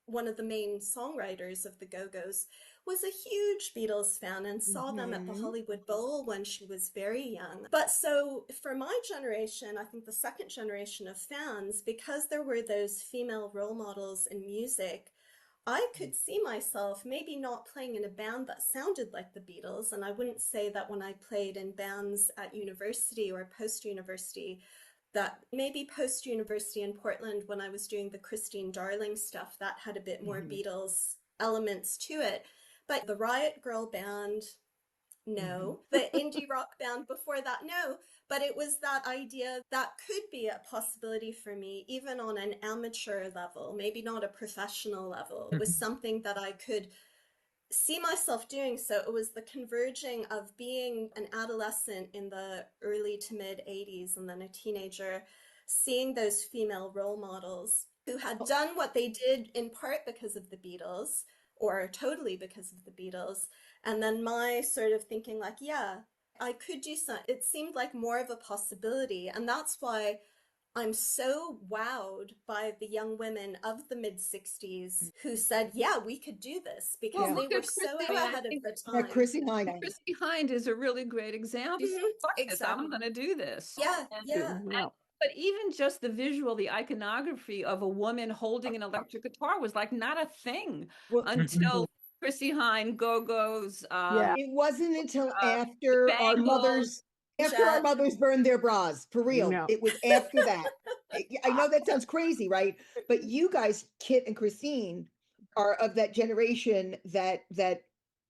one of the main songwriters of the Go-Go's, was a huge Beatles fan and saw them at the Hollywood Bowl when she was very young. But so for my generation, I think the second generation of fans, because there were those female role models in music, I could see myself maybe not playing in a band that sounded like the Beatles. And I wouldn't say that when I played in bands at university or post-university, that maybe post-university in Portland when I was doing the Christine Darling stuff, that had a bit more Beatles elements to it. But the Riot Girl band, no. The indie rock band before that, no. But it was that idea that could be a possibility for me, even on an amateur level, maybe not a professional level. It was something that I could see myself doing. So it was the converging of being an adolescent in the early to mid 80s and then a teenager, seeing those female role models who had done what they did in part because of the Beatles or totally because of the Beatles. And then my sort of thinking like, yeah, I could do something. It seemed like more of a possibility. And that's why I'm so wowed by the young women of the mid 60s who said, yeah, we could do this, because they were so ahead of the time. Chrissy Hind. Chrissy Hind is a really great example. Fuck this, I'm going to do this. Yeah, But even just the visual, the iconography of a woman holding an electric guitar was like not a thing until Chrissy Hind, Go-Go's. It wasn't until after our mothers burned their bras, for real. No. It was after that. I know that sounds crazy, right? But you guys, Kit and Christine, are of that generation that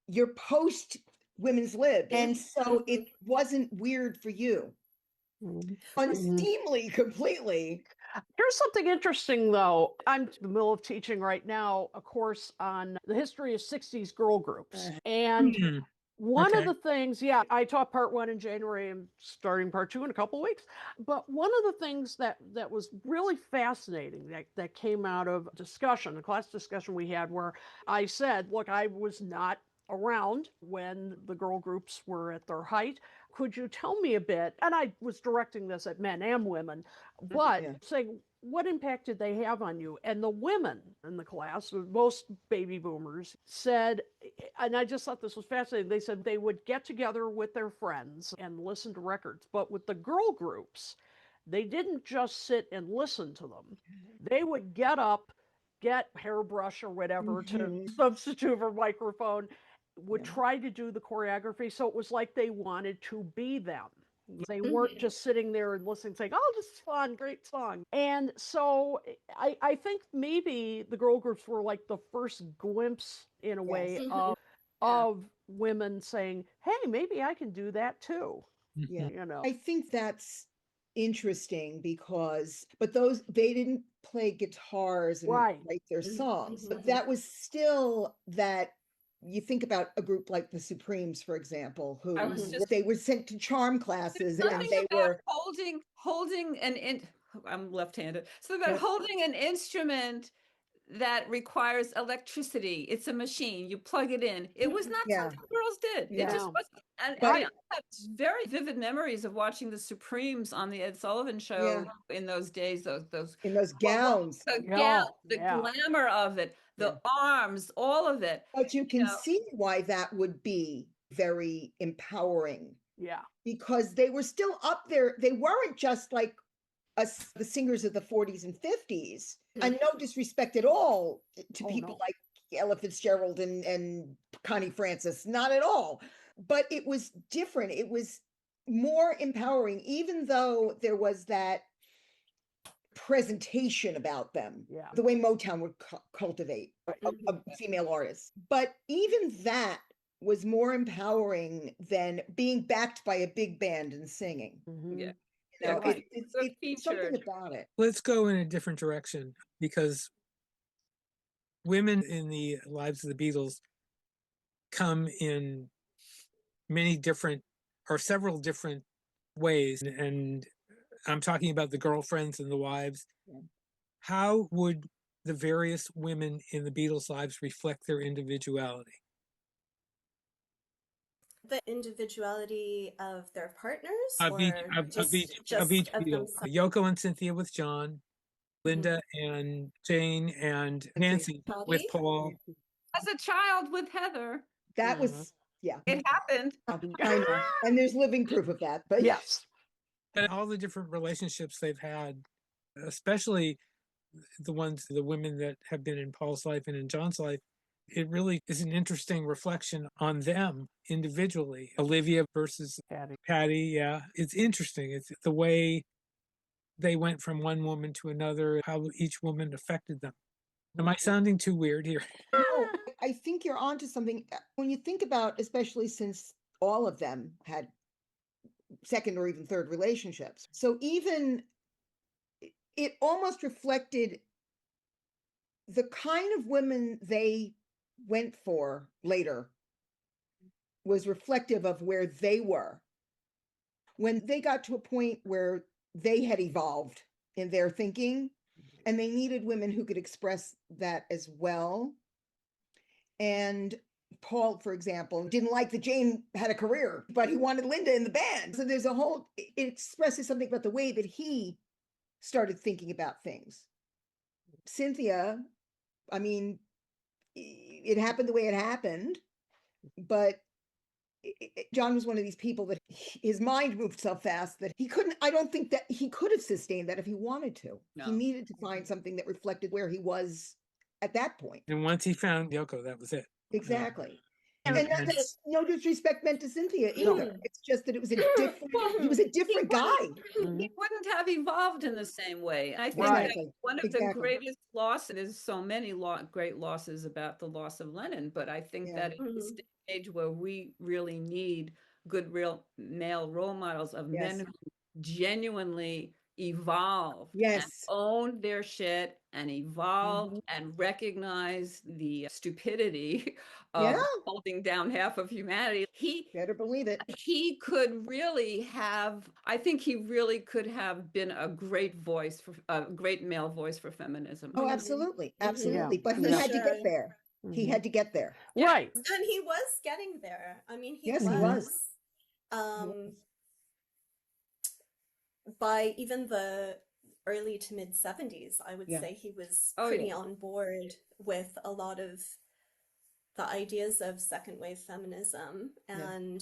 you're post women's lib. And so it wasn't weird for you. Unseemly completely. Here's something interesting, though. I'm in the middle of teaching right now a course on the history of 60s girl groups. And one of the things, I taught part 1 in January and starting part 2 in a couple of weeks. But one of the things that was really fascinating that came out of discussion, a class discussion we had, where I said, look, I was not around when the girl groups were at their height. Could you tell me a bit? And I was directing this at men and women, but saying, what impact did they have on you? And the women in the class, most baby boomers, said, and I just thought this was fascinating, they said they would get together with their friends and listen to records. But with the girl groups, they didn't just sit and listen to them. They would get up, get hairbrush or whatever to substitute for microphone, would try to do the choreography. So it was like they wanted to be them. They weren't just sitting there and listening, saying, "Oh, this is fun, great song." And so I think maybe the girl groups were like the first glimpse, in a way, of women saying, "Hey, maybe I can do that too." Yeah. You know, I think that's interesting because, but those, they didn't play guitars and right? write their songs, but that was still that. You think about a group like the Supremes, for example, who they were sent to charm classes and Something they about were holding I'm left-handed. So about holding an instrument that requires electricity. It's a machine. You plug it in. It was not something girls did. It just Yeah. wasn't. And But- I have very vivid memories of watching the Supremes on the Ed Sullivan Show in those days. Those in those gowns. the gown, the glamour of it, the arms, all of it. But you can see why that would be very empowering. Yeah. Because they were still up there. They weren't just like us, the singers of the 40s and 50s. And no disrespect at all to people like Ella Fitzgerald and Connie Francis, not at all. But it was different. It was more empowering, even though there was that presentation about them, the way Motown would cultivate a female artist. But even that was more empowering than being backed by a big band and singing. Yeah. You know, it's something about it. Let's go in a different direction, because women in the lives of the Beatles come in many different or several different ways. And I'm talking about the girlfriends and the wives. How would the various women in the Beatles' lives reflect their individuality? The individuality of their partners, Of each Beatle. themselves? Yoko and Cynthia with John, Linda and Jane and Nancy with Paul. As a child with Heather. That was, it happened. I know. And there's living proof of that. But yes. And all the different relationships they've had, especially the women that have been in Paul's life and in John's life, it really is an interesting reflection on them individually. Olivia versus Patty. Yeah, it's interesting. It's the way they went from one woman to another, how each woman affected them. Am I sounding too weird here? No, I think you're onto something. When you think about, especially since all of them had second or even third relationships. So even it almost reflected the kind of women they went for later was reflective of where they were when they got to a point where they had evolved in their thinking and they needed women who could express that as well. And Paul, for example, didn't like that Jane had a career, but he wanted Linda in the band. So there's a whole, it expresses something about the way that he started thinking about things. Cynthia, I mean, it happened the way it happened, but John was one of these people that his mind moved so fast that he couldn't, I don't think that he could have sustained that if he wanted to. No. He needed to find something that reflected where he was at that point. And once he found Yoko, that was it. Exactly. And that's no disrespect meant to Cynthia either. It's just that it was a different, he was a different guy. He wouldn't have evolved in the same way. I think that one of the greatest losses, there's so many great losses about the loss of Lennon, but I think that in this stage where we really need good real male role models of men who genuinely evolve and own their shit and evolve and recognize the stupidity of holding down half of humanity. He better believe it. He could really have, I think he really could have been a great voice for a great male voice for feminism. Oh, absolutely. Absolutely. But he had to get there. He had to get there. Right. And he was getting there. I mean, he was. By even the early to mid 70s, I would say he was pretty on board with a lot of the ideas of second wave feminism. And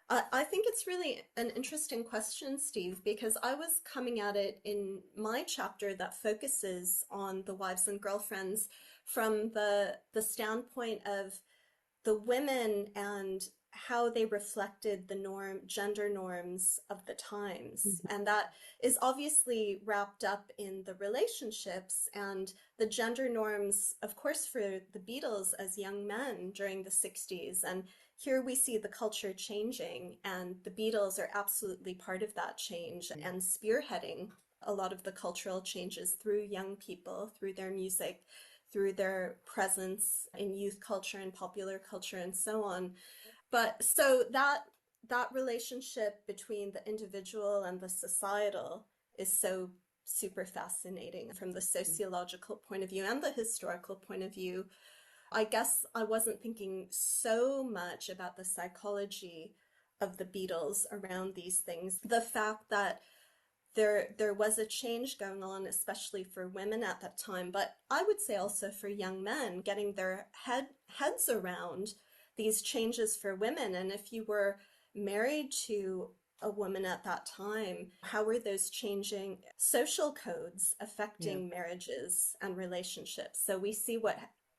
I think it's really an interesting question, Steve, because I was coming at it in my chapter that focuses on the wives and girlfriends from the standpoint of the women and how they reflected the gender norms of the times. And that is obviously wrapped up in the relationships and the gender norms, of course, for the Beatles as young men during the 60s. And here we see the culture changing, and the Beatles are absolutely part of that change and spearheading a lot of the cultural changes through young people, through their music, through their presence in youth culture and popular culture and so on. But so that relationship between the individual and the societal is so super fascinating from the sociological point of view and the historical point of view. I guess I wasn't thinking so much about the psychology of the Beatles around these things. The fact that there was a change going on, especially for women at that time, but I would say also for young men, getting their heads around these changes for women. And if you were married to a woman at that time, how were those changing social codes affecting marriages and relationships? So we see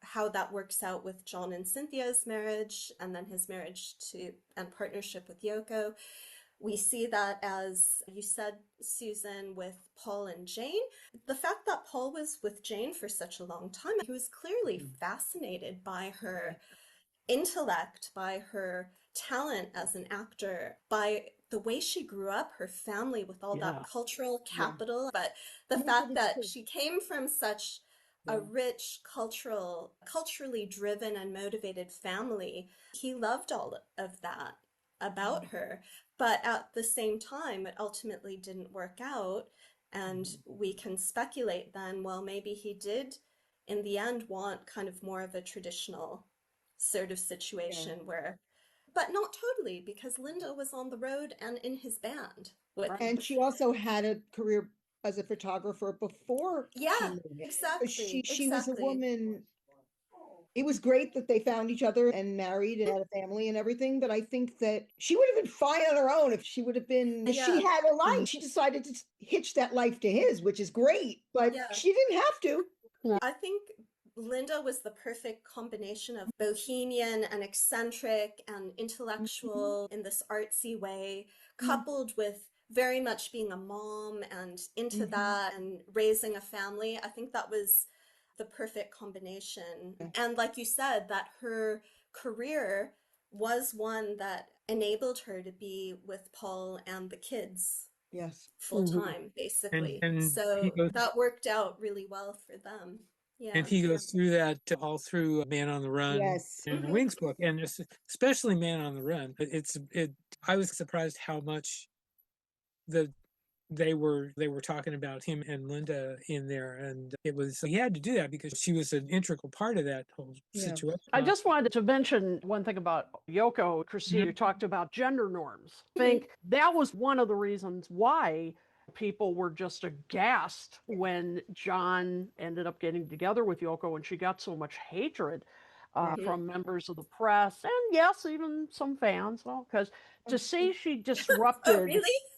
how that works out with John and Cynthia's marriage, and then his marriage to and partnership with Yoko. We see that, as you said, Susan, with Paul and Jane. The fact that Paul was with Jane for such a long time, he was clearly fascinated by her intellect, by her talent as an actor, by the way she grew up, her family with all that cultural capital, but the fact that she came from such a rich culturally driven and motivated family. He loved all of that about her, but at the same time, it ultimately didn't work out. And we can speculate then, well, maybe he did in the end want kind of more of a traditional sort of situation where, but not totally, because Linda was on the road and in his band. And she also had a career as a photographer before she moved. Exactly. She was a woman. It was great that they found each other and married and had a family and everything, but I think that she would have been fine on her own if she would have been, she had a life. She decided to hitch that life to his, which is great, but she didn't have to. I think Linda was the perfect combination of bohemian and eccentric and intellectual in this artsy way, coupled with very much being a mom and into that and raising a family. I think that was the perfect combination. And like you said, that her career was one that enabled her to be with Paul and the kids full time, basically. And so that worked out really well for them. And he goes through that all through Man on the Run and the Wings book, and especially Man on the Run. I was surprised how much they were talking about him and Linda in there, and he had to do that because she was an integral part of that whole situation. I just wanted to mention one thing about Yoko. Christine, you talked about gender norms. I think that was one of the reasons why people were just aghast when John ended up getting together with Yoko, and she got so much hatred from members of the press and yes, even some fans, because to see she disrupted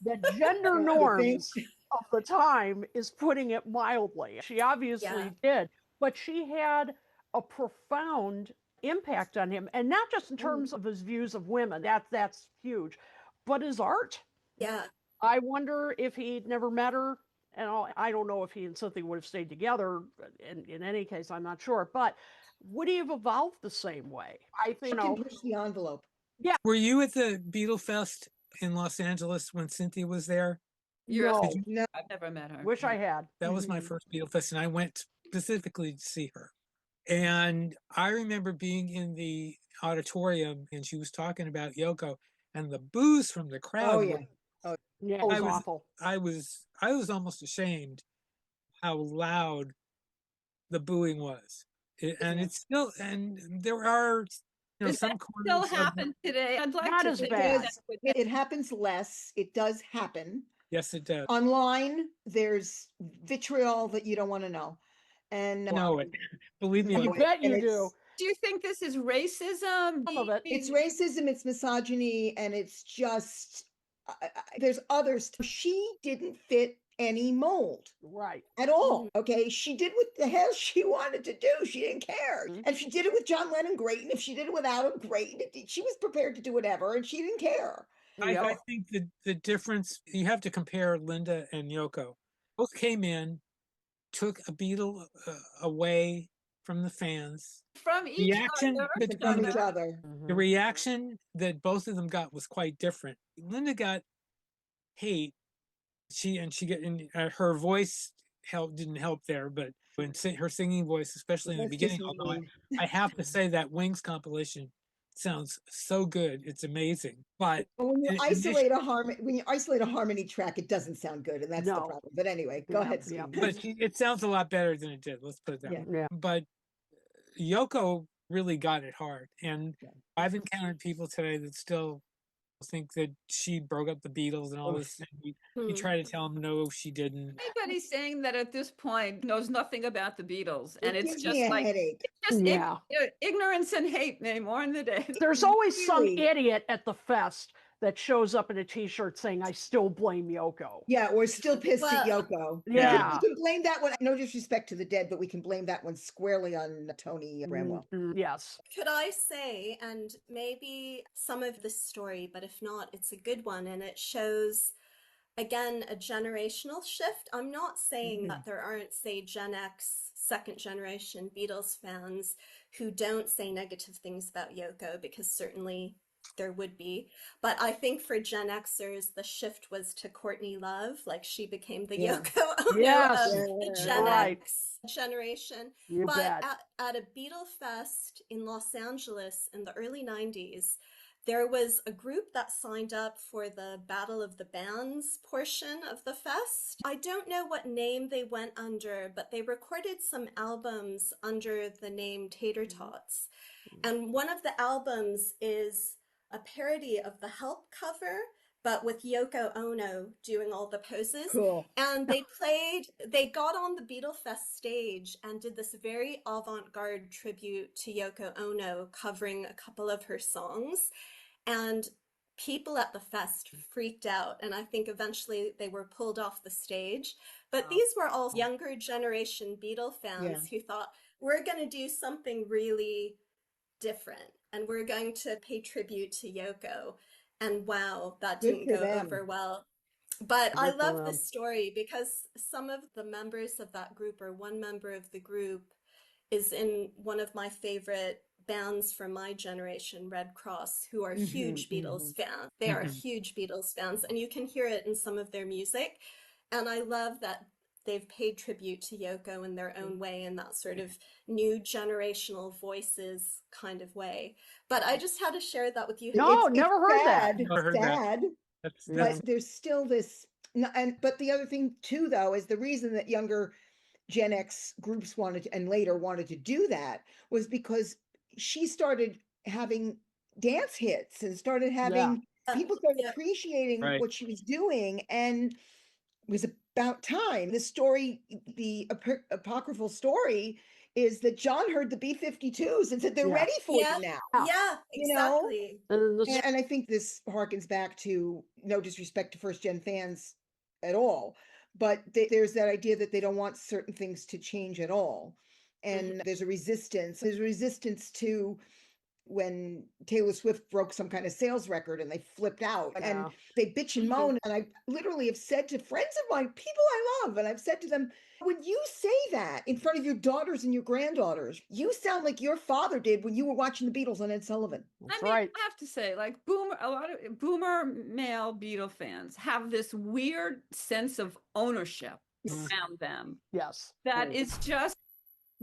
the gender norms of the time is putting it mildly. She obviously did, but she had a profound impact on him, and not just in terms of his views of women, that's huge, but his art. I wonder if he'd never met her, and I don't know if he and Cynthia would have stayed together. In any case, I'm not sure, but would he have evolved the same way? I think she can push the envelope. Yeah. Were you at the Beatle Fest in Los Angeles when Cynthia was there? No, I've never met her. Wish I had. That was my first Beatle Fest, and I went specifically to see her. And I remember being in the auditorium, and she was talking about Yoko, and the boos from the crowd. It was awful. I was almost ashamed how loud the booing was, and it's still, and there are some corners still happen today. I'd like not to as bad. It happens less. It does happen. Yes, it does. Online, there's vitriol that you don't want to know. And know it. Believe me. You bet you do. Do you think this is racism? Some of it. It's racism, it's misogyny, and it's just there's others. She didn't fit any mold Right. at all. Okay. She did what the hell she wanted to do. She didn't care. And if she did it with John Lennon, great. And if she did it without him, great. She was prepared to do whatever and she didn't care. I think the difference, you have to compare Linda and Yoko. Both came in, took a Beatle away from the fans. From each other. From each other. The reaction that both of them got was quite different. Linda got hate. Her voice didn't help there, but when her singing voice, especially in the That's beginning, just although me. I have to say that Wings compilation sounds so good, it's amazing. But But when you isolate a harmony track, it doesn't sound good, and that's the problem. But anyway, go ahead, Steve. but it sounds a lot better than it did. Let's put it that way. Yeah. But Yoko really got it hard, and I've encountered people today that still think that she broke up the Beatles and all this. And you try to tell them, no, she didn't. Anybody saying that at this point knows nothing about the Beatles, and It it's gives just me a like headache. it's just Yeah. ignorance and hate more in the day. There's always some Really? idiot at the fest that shows up in a t-shirt saying, I still blame Yoko. Yeah, we're still pissed at Well, Yoko. Yeah. We can blame that one. No disrespect to the dead, but we can blame that one squarely on Tony Bramwell. Yes. Could I say, and maybe some of this story, but if not, it's a good one, and it shows, again, a generational shift. I'm not saying that there aren't, say, Gen X, second generation Beatles fans who don't say negative things about Yoko, because certainly there would be. But I think for Gen Xers, the shift was to Courtney Love. Like, she became the Yoko Ono Yes. of the Gen Right. X generation. You But bet. at a Beatle Fest in Los Angeles in the early 90s, there was a group that signed up for the Battle of the Bands portion of the fest. I don't know what name they went under, but they recorded some albums under the name Tater Tots. And one of the albums is a parody of the Help cover, but with Yoko Ono doing all the poses. Cool. And they got on the Beatle Fest stage and did this very avant-garde tribute to Yoko Ono, covering a couple of her songs. And people at the fest freaked out. And I think eventually they were pulled off the stage. But these were all younger generation Beatle fans who thought, we're going to do something really different, and we're going to pay tribute to Yoko. And wow, that didn't go over well. But I love this story because some of the members of that group, or one member of the group, is in one of my favorite bands from my generation, Red Cross, who are huge Beatles fans. They are huge Beatles fans, and you can hear it in some of their music. And I love that they've paid tribute to Yoko in their own way, in that sort of new generational voices kind of way. But I just had to share that with you. No, never heard that. Never heard that. Sad, but there's still this. But the other thing too, though, is the reason that younger Gen X groups wanted and later wanted to do that was because she started having dance hits and started having people started appreciating what she was doing, and it was about time. The story, the apocryphal story, is that John heard the B-52s and said they're ready for you now. Yeah, exactly. And I think this harkens back to, no disrespect to first gen fans at all, but there's that idea that they don't want certain things to change at all. And there's a resistance. There's a resistance to when Taylor Swift broke some kind of sales record and they flipped out and they bitch and moan. And I literally have said to friends of mine, people I love, and I've said to them, when you say that in front of your daughters and your granddaughters, you sound like your father did when you were watching the Beatles on Ed Sullivan. I mean, I have to say, like a lot of boomer male Beatle fans have this weird sense of ownership around them. Yes. That is just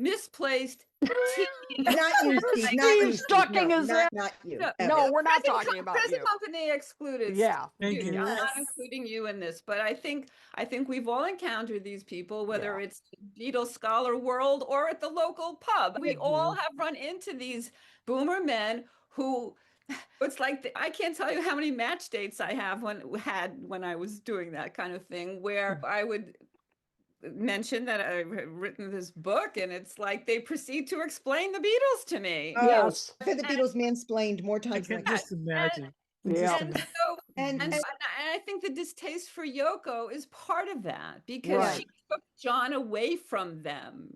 misplaced. Not you, Steve. Not you, Steve. Talking No, is not you. No, we're not talking about present you. company excluded. Yeah. Thank you. I'm not including you in this, but I think we've all encountered these people, whether it's Beatles scholar world or at the local pub. We all have run into these boomer men who, it's like I can't tell you how many match dates I have when I was doing that kind of thing, where I would mention that I've written this book, and it's like they proceed to explain the Beatles to me. Yes. I've had the Beatles mansplained more times I than can just imagine. And so And I think the distaste for Yoko is part of that because Right. she took John away from them.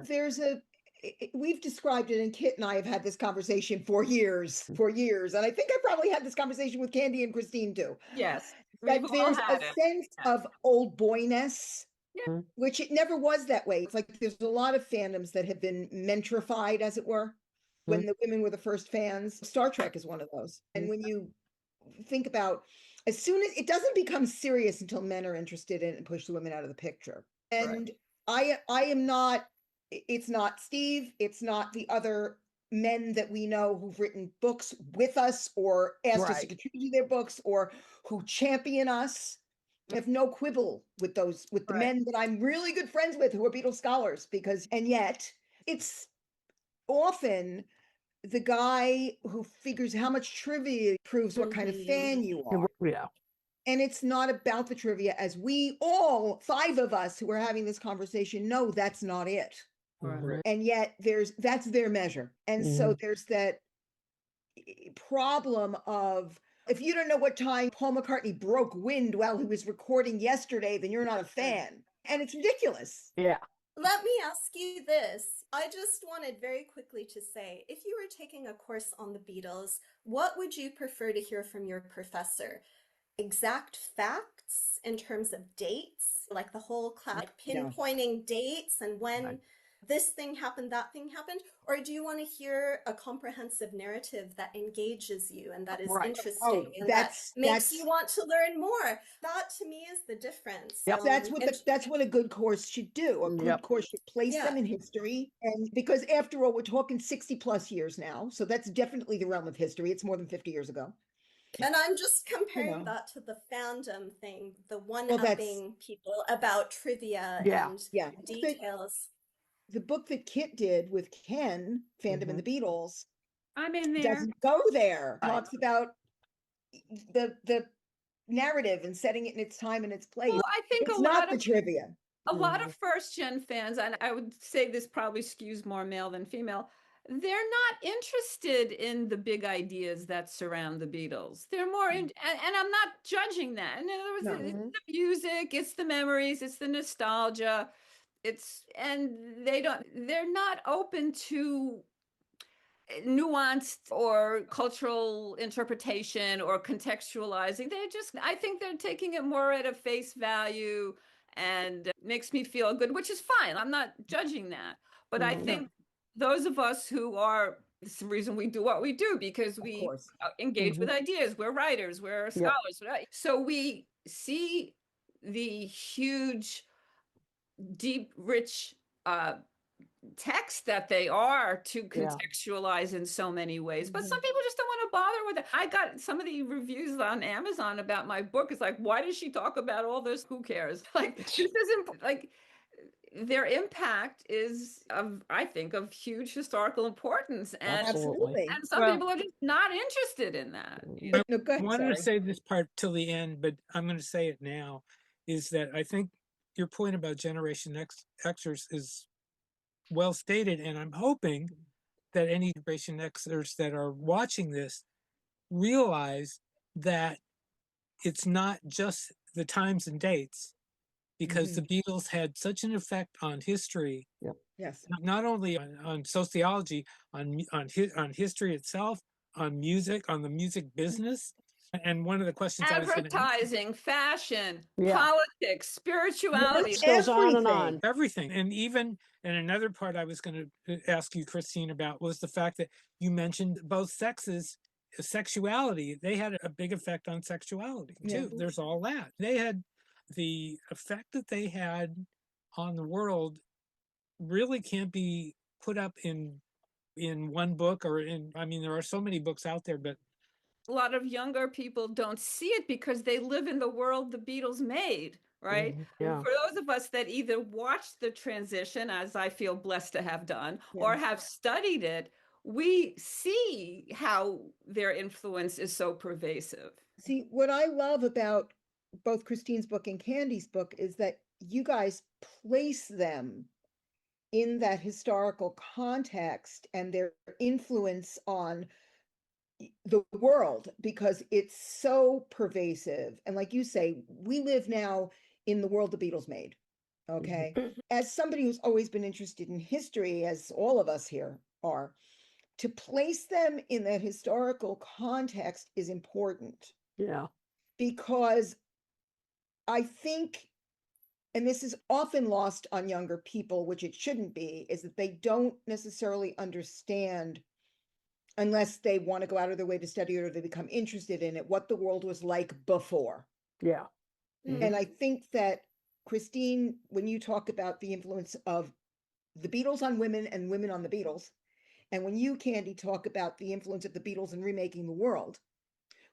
We've described it, and Kit and I have had this conversation for years. And I think I probably had this conversation with Candy and Christine too. Yes, That we've all there's a had it. sense of old boyness, Yeah. which it never was that way. It's like there's a lot of fandoms that have been mentrified, as it were, when the women were the first fans. Star Trek is one of those. And when you think about, as soon as it doesn't become serious until men are interested in it and push the women out of the picture. And I am not, it's not Steve, it's not the other men that we know who've written books with us or asked us to contribute to their books or who champion us. I have no quibble with those, with the men that I'm really good friends with who are Beatles scholars, because, and yet it's often the guy who figures how much trivia proves what kind of fan you are. Yeah. And it's not about the trivia, as we all, 5 of us who are having this conversation, know that's not it. And yet that's their measure. And so there's that problem of, if you don't know what time Paul McCartney broke wind while he was recording yesterday, then you're not a fan. And it's ridiculous. Yeah. Let me ask you this. I just wanted very quickly to say, if you were taking a course on the Beatles, what would you prefer to hear from your professor? Exact facts in terms of dates, like the whole class, pinpointing dates and when this thing happened, that thing happened? Or do you want to hear a comprehensive narrative that engages you and that is interesting and that makes you want to learn more? That to me is the difference. That's what a good course should do. A good course should place them in history. And because after all, we're talking 60 plus years now. So that's definitely the realm of history. It's more than 50 years ago. And I'm just comparing that to the fandom thing, the one-upping people about trivia and details. The book that Kit did with Ken, Fandom and the Beatles, I'm in there. doesn't go there. Talks about the narrative and setting it in its time and its place. Well, I think it's a not lot the of trivia. A lot of first-gen fans, and I would say this probably skews more male than female, they're not interested in the big ideas that surround the Beatles. They're more in, and I'm not judging that. In other words, it's the music, it's the memories, it's the nostalgia, and they're not open to nuanced or cultural interpretation or contextualizing. I think they're taking it more at a face value and makes me feel good, which is fine. I'm not judging that. But I think those of us who are, it's the reason we do what we do, because we engage with ideas. We're writers, we're scholars. Right? So we see the huge, deep, rich text that they are to contextualize in so many ways. But some people just don't want to bother with it. I got some of the reviews on Amazon about my book. It's like, why does she talk about all this? Who cares? Like, this isn't like, their impact is I think of huge historical importance, and Absolutely. and some people are just not interested in that. I wanted to say this part till the end, but I'm going to say it now, is that I think your point about Generation Xers is well stated, and I'm hoping that any Generation Xers that are watching this realize that it's not just the times and dates, because the Beatles had such an effect on history. Yes. Not only on sociology, on history itself, on music, on the music business. And one of the questions advertising, fashion, politics, spirituality, Goes on and on. Everything. And even, and another part I was going to ask you, Christine, about was the fact that you mentioned both sexes, sexuality. They had a big effect on sexuality too. There's all that. They had the effect that they had on the world really can't be put up in one book or I mean, there are so many books out there, but a lot of younger people don't see it because they live in the world the Beatles made, right? For those of us that either watched the transition, as I feel blessed to have done, or have studied it, we see how their influence is so pervasive. See, what I love about both Christine's book and Candy's book is that you guys place them in that historical context and their influence on the world because it's so pervasive. And like you say, we live now in the world the Beatles made. Okay. As somebody who's always been interested in history, as all of us here are, to place them in that historical context is important Yeah. because I think, and this is often lost on younger people, which it shouldn't be, is that they don't necessarily understand, unless they want to go out of their way to study it or they become interested in it, what the world was like before. Yeah. And I think that, Christine, when you talk about the influence of the Beatles on women and women on the Beatles, and when you, Candy, talk about the influence of the Beatles in remaking the world,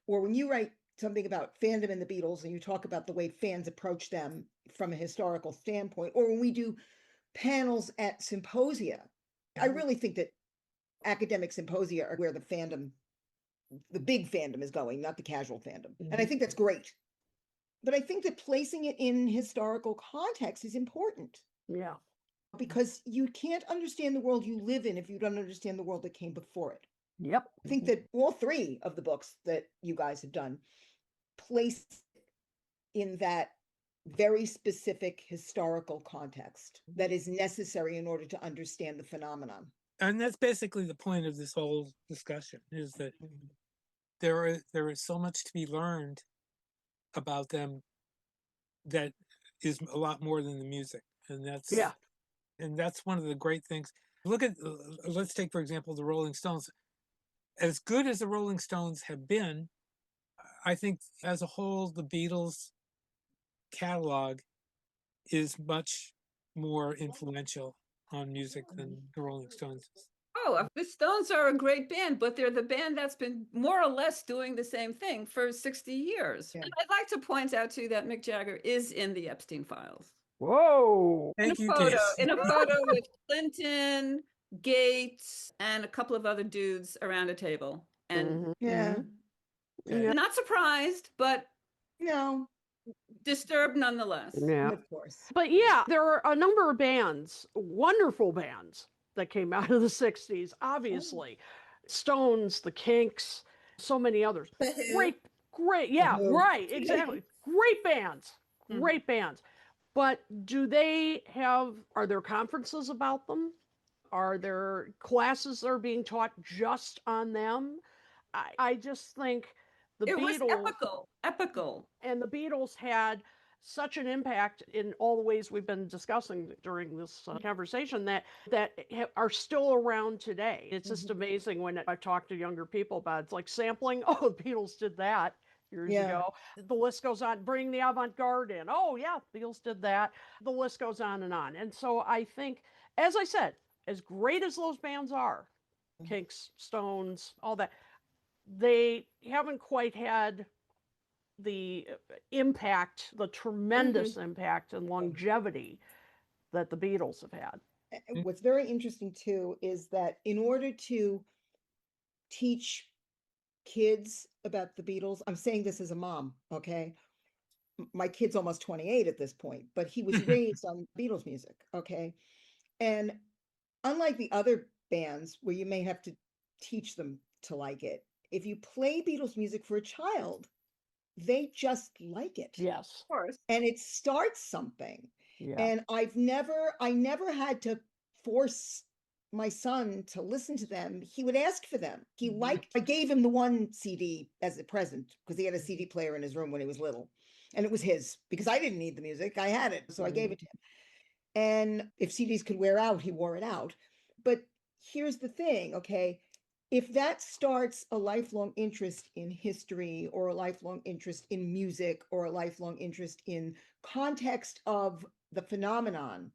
or when you write something about fandom and the Beatles and you talk about the way fans approach them from a historical standpoint, or when we do panels at symposia, I really think that academic symposia are where the fandom, the big fandom is going, not the casual fandom. And I think that's great. But I think that placing it in historical context is important Yeah. because you can't understand the world you live in if you don't understand the world that came before it. Yep. I think that all three of the books that you guys have done place in that very specific historical context that is necessary in order to understand the phenomenon. And that's basically the point of this whole discussion, is that there is so much to be learned about them that is a lot more than the music. And Yeah. that's one of the great things. Look at, let's take, for example, the Rolling Stones. As good as the Rolling Stones have been, I think as a whole, the Beatles catalog is much more influential on music than the Rolling Stones. Oh, the Stones are a great band, but they're the band that's been more or less doing the same thing for 60 years. Yeah. And I'd like to point out too that Mick Jagger is in the Epstein files. Whoa. Thank you, In a photo with Clinton, Gates, and a couple of other dudes around a table. And Yeah. Yeah. not surprised, but No, disturbed nonetheless. Yeah. of course. But yeah, there are a number of bands, wonderful bands, that came out of the 60s, obviously. Stones, the Kinks, so many others. The Who. Great. Yeah, Who. right. Exactly. Great bands. Great bands. But are there conferences about them? Are there classes that are being taught just on them? I just think the It was Beatles. epical. And the Beatles had such an impact in all the ways we've been discussing during this conversation that are still around today. It's just amazing when I've talked to younger people about it. It's like sampling. Oh, the Beatles did that years ago. The list goes on. Bring the avant-garde in. Oh, yeah, the Beatles did that. The list goes on and on. And so I think, as I said, as great as those bands are, Kinks, Stones, all that, they haven't quite had the impact, the tremendous impact and longevity that the Beatles have had. What's very interesting too is that in order to teach kids about the Beatles, I'm saying this as a mom, okay? My kid's almost 28 at this point, but he was raised on Beatles music, okay? And unlike the other bands where you may have to teach them to like it, if you play Beatles music for a child, they just like it. Yes. Of course. And it starts something. Yeah. And I never had to force my son to listen to them. He would ask for them. I gave him the one CD as a present because he had a CD player in his room when he was little. And it was his because I didn't need the music. I had it. So I gave it to him. And if CDs could wear out, he wore it out. But here's the thing, okay? If that starts a lifelong interest in history or a lifelong interest in music or a lifelong interest in context of the phenomenon,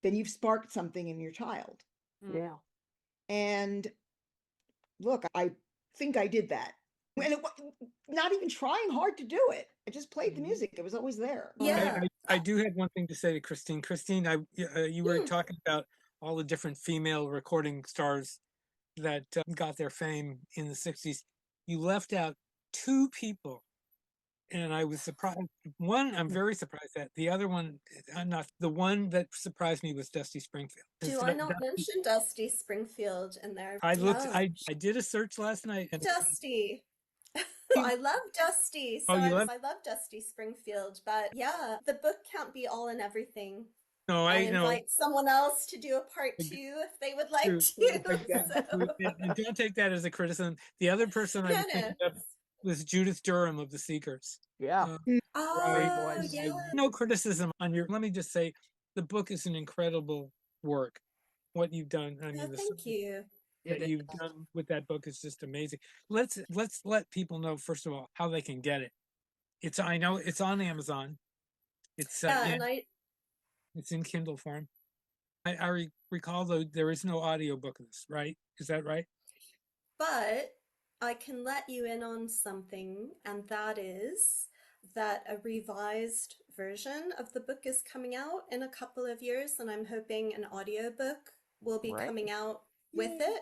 then you've sparked something in your child. Yeah. And look, I think I did that. And not even trying hard to do it. I just played the music. It was always there. Yeah. I do have one thing to say to Christine. Christine, you were talking about all the different female recording stars that got their fame in the 60s. You left out two people, and I was surprised. One, I'm very surprised at. The other one, I'm not. The one that surprised me was Dusty Springfield. Do I not mention Dusty Springfield in there? I looked. No. I did a search last night, and Dusty. I love Dusty. Oh, So you love? I love Dusty Springfield, but yeah, the book can't be all and everything. No, I I know. invite someone else to do a part two if they would like True. to. And don't take that as a criticism. The other person I was No, thinking of was Judith Durham of The Seekers. Yeah. Oh, voice. yeah. No criticism on your. Let me just say, the book is an incredible work. What you've done, I mean, Thank you. that you've done with that book is just amazing. Let's let people know first of all how they can get it. I know it's on Amazon. It's And it's in Kindle form. I recall though there is no audiobook of this, right? Is that right? but I can let you in on something, and that is that a revised version of the book is coming out in a couple of years, and I'm hoping an audiobook will be Right. coming out with it.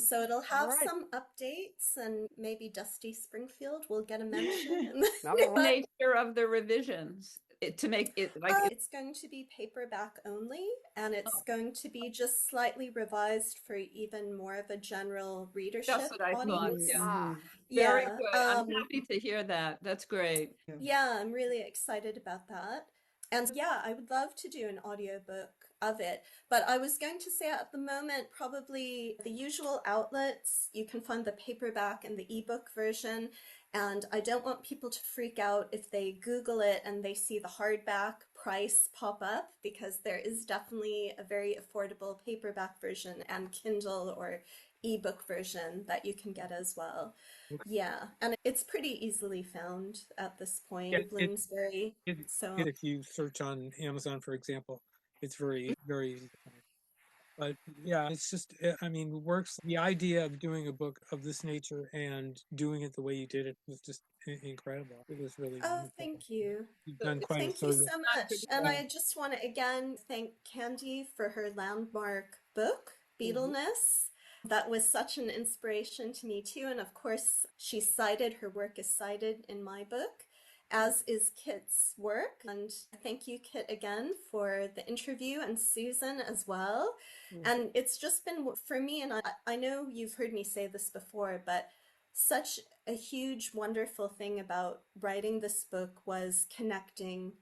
So it'll have some updates, and maybe Dusty Springfield will get a mention. The nature of the revisions to make it like it's going to be paperback only, and it's going to be just slightly revised for even more of a general readership that's what I thought. audience. Yeah. Yeah. Very good. I'm happy to hear that. That's great. Yeah, I'm really excited about that. And yeah, I would love to do an audiobook of it. But I was going to say at the moment, probably the usual outlets, you can find the paperback and the ebook version. And I don't want people to freak out if they Google it and they see the hardback price pop up, because there is definitely a very affordable paperback version and Kindle or ebook version that you can get as well. Yeah, and it's pretty easily found at this point. Bloomsbury. So If you search on Amazon, for example, it's very, very easy to find. But yeah, it's just, I mean, works. The idea of doing a book of this nature and doing it the way you did it was just incredible. It was really wonderful. thank you. You've done quite Thank a you service. so much. And I just want to again thank Candy for her landmark book, Beatleness. That was such an inspiration to me too. And of course, her work is cited in my book, as is Kit's work. And thank you, Kit, again for the interview, and Susan as well. And it's just been, for me, and I know you've heard me say this before, but such a huge, wonderful thing about writing this book was connecting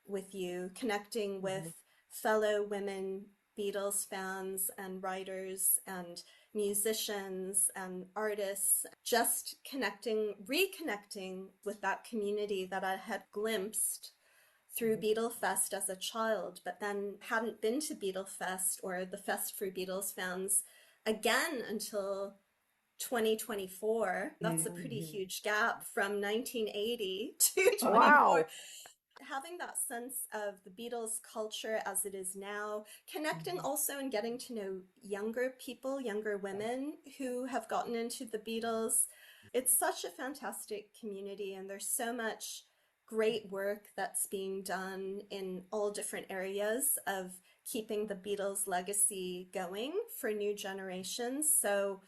with you, connecting with fellow women Beatles fans and writers and musicians and artists, just reconnecting with that community that I had glimpsed through Beatlefest as a child, but then hadn't been to Beatlefest or the Fest for Beatles fans again until 2024. That's a pretty huge gap from 1980 to 2024. Wow. Having that sense of the Beatles culture as it is now, connecting also and getting to know younger people, younger women who have gotten into the Beatles. It's such a fantastic community, and there's so much great work that's being done in all different areas of keeping the Beatles legacy going for new generations. So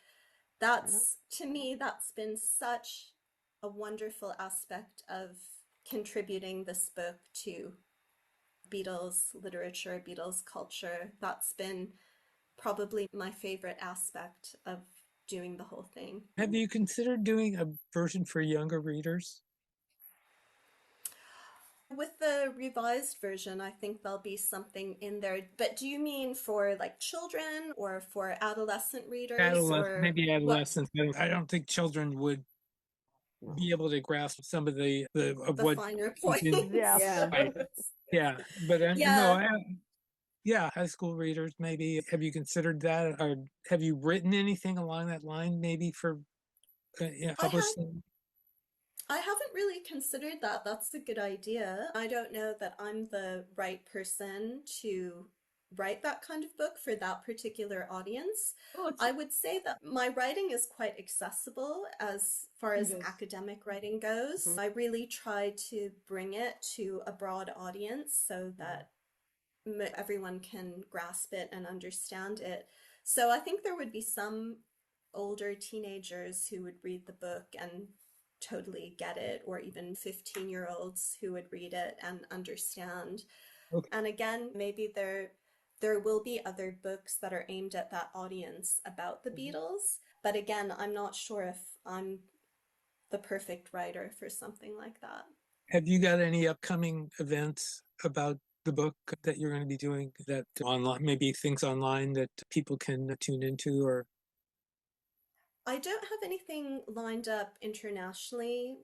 that's, to me, that's been such a wonderful aspect of contributing this book to Beatles literature, Beatles culture. That's been probably my favorite aspect of doing the whole thing. Have you considered doing a version for younger readers? With the revised version, I think there'll be something in there. But do you mean for like children or for adolescent readers? Maybe adolescents. I don't think children would be able to grasp some of the finer points. Yeah. Right. Yeah, but Yeah. High school readers maybe. Have you considered that, or have you written anything along that line? Maybe for publishing. I haven't really considered that. That's a good idea. I don't know that I'm the right person to write that kind of book for that particular audience. I would say that my writing is quite accessible as far as academic writing goes. I really try to bring it to a broad audience so that everyone can grasp it and understand it. So I think there would be some older teenagers who would read the book and totally get it, or even 15-year-olds who would read it and understand. Okay. And again, maybe there will be other books that are aimed at that audience about the Beatles, but again, I'm not sure if I'm the perfect writer for something like that. Have you got any upcoming events about the book that you're going to be doing that online, maybe things online that people can tune into? Or I don't have anything lined up internationally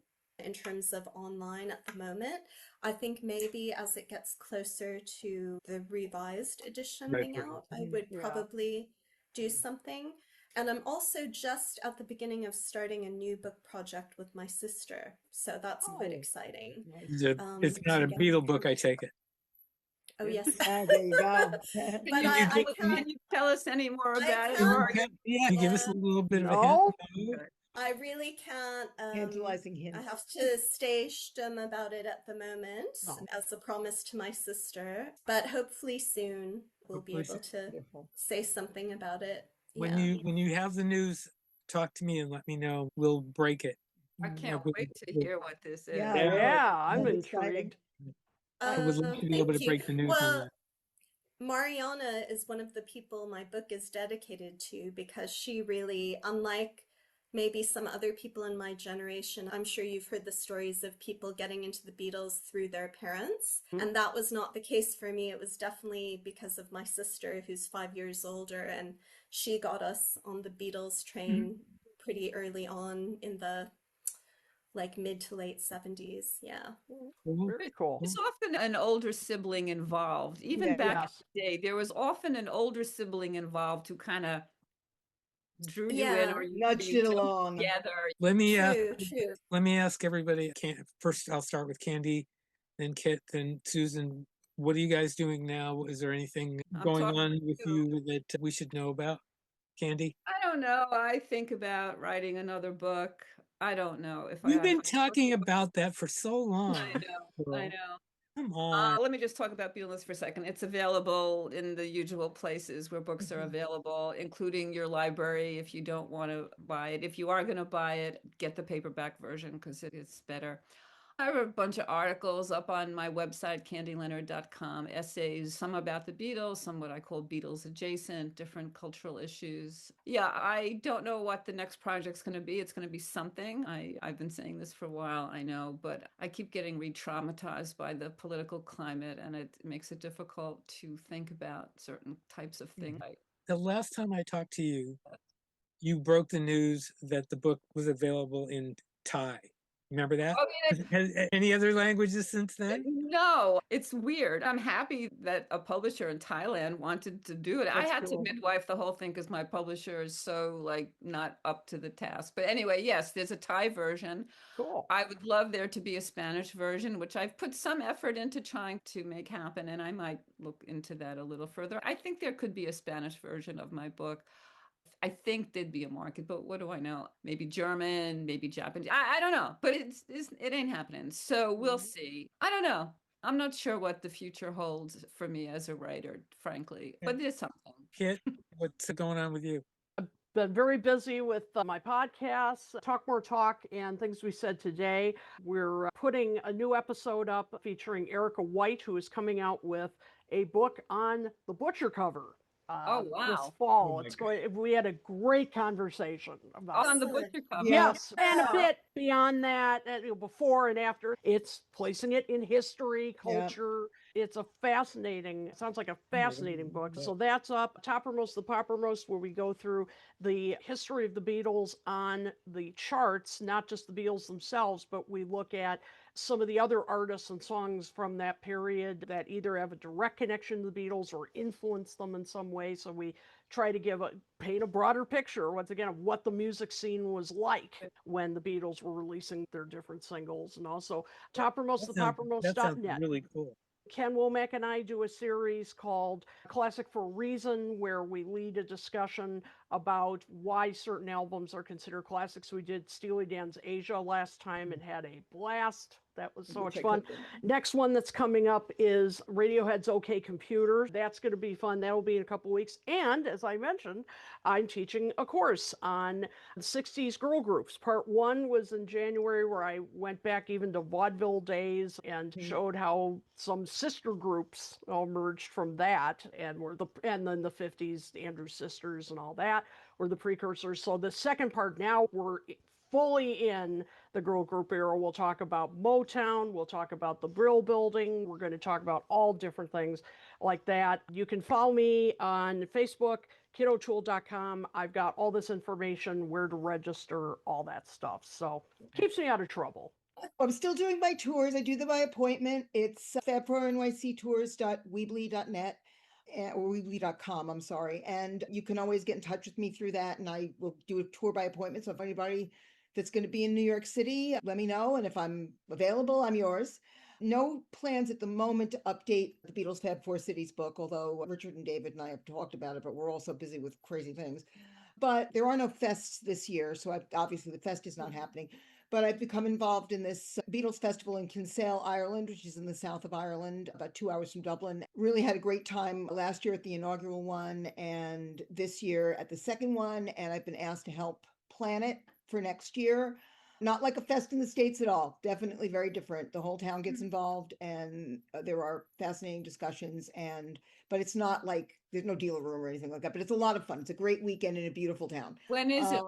in terms of online at the moment. I think maybe as it gets closer to the revised edition Right, coming right. out, I would Yeah. probably do something. And I'm also just at the beginning of starting a new book project with my sister. So that's quite exciting. It's not To a get Beatle book, I take it. Oh, yes. Ah, there you go. Can But you, I Can can't, can you tell us any more I about it? Can can't, you, yeah, you give us a little bit of a hint? No? I really can't. Tantalizing I hints. have to stay stum about it at the moment No. as a promise to my sister, but hopefully soon we'll be Hopefully able soon. to Beautiful. say something about it. When Yeah. you have the news, talk to me and let me know. We'll break it. I can't wait to hear what this is. Yeah, Yeah. Yeah, I'm that's exciting. intrigued. I would love to be able Thank to you. break the news on Well, that. Mariana is one of the people my book is dedicated to because she really, unlike maybe some other people in my generation, I'm sure you've heard the stories of people getting into the Beatles through their parents. And that was not the case for me. It was definitely because of my sister, who's 5 years older, and she got us on the Beatles train pretty early on in the like mid to late 70s. Yeah. Cool. Very cool. There's often an older sibling involved. Even Yeah. back Yes. in the day, there was often an older sibling involved who kind of drew you in, Yeah. or Nudged you it jumped along. together. Let me True. let me ask everybody. First, I'll start with Candy, then Kit, then Susan. What are you guys doing now? Is there anything I'm going talking on with to you. you that we should know about? Candy, I don't know. I think about writing another book. I don't know if we've I been talking about that for so long. I know. I Girl, know. come on. Let me just talk about Beatles for a second. It's available in the usual places where books are available, including your library if you don't want to buy it. If you are going to buy it, get the paperback version because it is better. I have a bunch of articles up on my website, candyleonard.com, essays, some about the Beatles, some what I call Beatles adjacent, different cultural issues. Yeah, I don't know what the next project's going to be. It's going to be something. I've been saying this for a while, I know, but I keep getting re-traumatized by the political climate, and it makes it difficult to think about certain types of things. The last time I talked to you, you broke the news that the book was available in Thai. Remember that? Oh, yeah. Any other languages since then? No, it's weird. I'm happy that a publisher in Thailand wanted to do it. I That's had to cool. midwife the whole thing because my publisher is so like not up to the task. But anyway, yes, there's a Thai version. Cool. I would love there to be a Spanish version, which I've put some effort into trying to make happen, and I might look into that a little further. I think there could be a Spanish version of my book. I think there'd be a market, but what do I know? Maybe German, maybe Japanese. I don't know, but it ain't happening. So we'll see. I don't know. I'm not sure what the future holds for me as a writer, frankly, but there's something. Kit, what's going on with you? Been very busy with my podcasts, Talk More Talk, and things we said today. We're putting a new episode up featuring Erica White, who is coming out with a book on the Butcher cover. Oh, This wow. fall. my It's going. We had a great conversation about On the Excellent. butcher cover. Yeah. yes, and a bit beyond that, before and after. It's placing it in history, Yeah. culture. It's a fascinating, sounds like a fascinating book. So that's up, Toppermost the Poppermost, where we go through the history of the Beatles on the charts, not just the Beatles themselves, but we look at some of the other artists and songs from that period that either have a direct connection to the Beatles or influence them in some way. So we try to paint a broader picture, once again, of what the music scene was like when the Beatles were releasing their different singles. And also That sounds toppermostthepoppermost.net. really cool. Ken Womack and I do a series called Classic for a Reason, where we lead a discussion about why certain albums are considered classics. We did Steely Dan's Asia last time and had a blast. That was so much fun. Next one that's coming up is Radiohead's OK Computer. That's going to be fun. That'll be in a couple weeks. And as I mentioned, I'm teaching a course on 60s girl groups. Part 1 was in January, where I went back even to vaudeville days and showed how some sister groups emerged from that, and then the 50s, the Andrews Sisters and all that were the precursors. So the second part, now we're fully in the girl group era. We'll talk about Motown, we'll talk about the Brill Building, we're going to talk about all different things like that. You can follow me on Facebook, kiddotool.com. I've got all this information, where to register, all that stuff. So keeps me out of trouble. I'm still doing my tours. I do them by appointment. It's feb4nyctours.weebly.net or weebly.com, I'm sorry. And you can always get in touch with me through that, and I will do a tour by appointment. So if anybody that's going to be in New York City, let me know. And if I'm available, I'm yours. No plans at the moment to update the Beatles Fab Four Cities book, although Richard and David and I have talked about it, but we're also busy with crazy things. But there are no fests this year, so obviously the fest is not happening. But I've become involved in this Beatles Festival in Kinsale, Ireland, which is in the south of Ireland, about 2 hours from Dublin. Really had a great time last year at the inaugural one and this year at the second one. And I've been asked to help plan it for next year. Not like a fest in the States at all. Definitely very different. The whole town gets involved, and there are fascinating discussions. But it's not like there's no dealer room or anything like that. But it's a lot of fun. It's a great weekend in a beautiful town. When is it?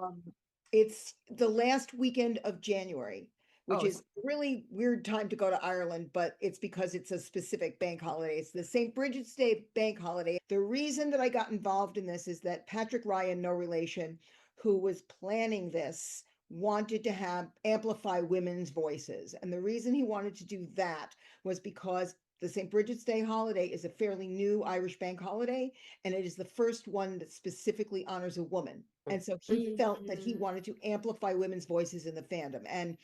It's the last weekend of January, which Oh, is a really weird time to go to Ireland, but it's because it's a specific bank holiday. It's the St. Bridget's Day bank holiday. The reason that I got involved in this is that Patrick Ryan, no relation, who was planning this, wanted to amplify women's voices. And the reason he wanted to do that was because the St. Bridget's Day holiday is a fairly new Irish bank holiday, and it is the first one that specifically honors a woman. And so he felt that he wanted to amplify women's voices in the fandom. And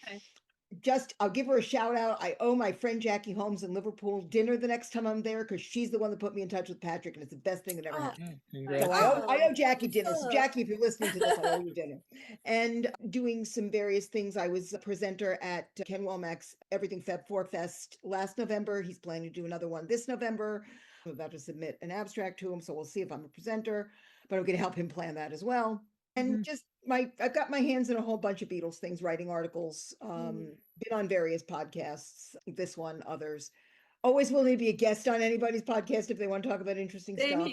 I'll give her a shout out. I owe my friend Jackie Holmes in Liverpool dinner the next time I'm there, because she's the one that put me in touch with Patrick, and it's the best thing that ever happened. So I owe Jackie dinner. So Jackie, if you're listening to this, I owe you dinner. And doing some various things. I was a presenter at Ken Womack's Everything Feb 4 Fest last November. He's planning to do another one this November. I'm about to submit an abstract to him, so we'll see if I'm a presenter, but I'm going to help him plan that as well. And just I've got my hands in a whole bunch of Beatles things, writing articles, been on various podcasts, this one, others. Always willing to be a guest on anybody's podcast if they want to talk about interesting stuff.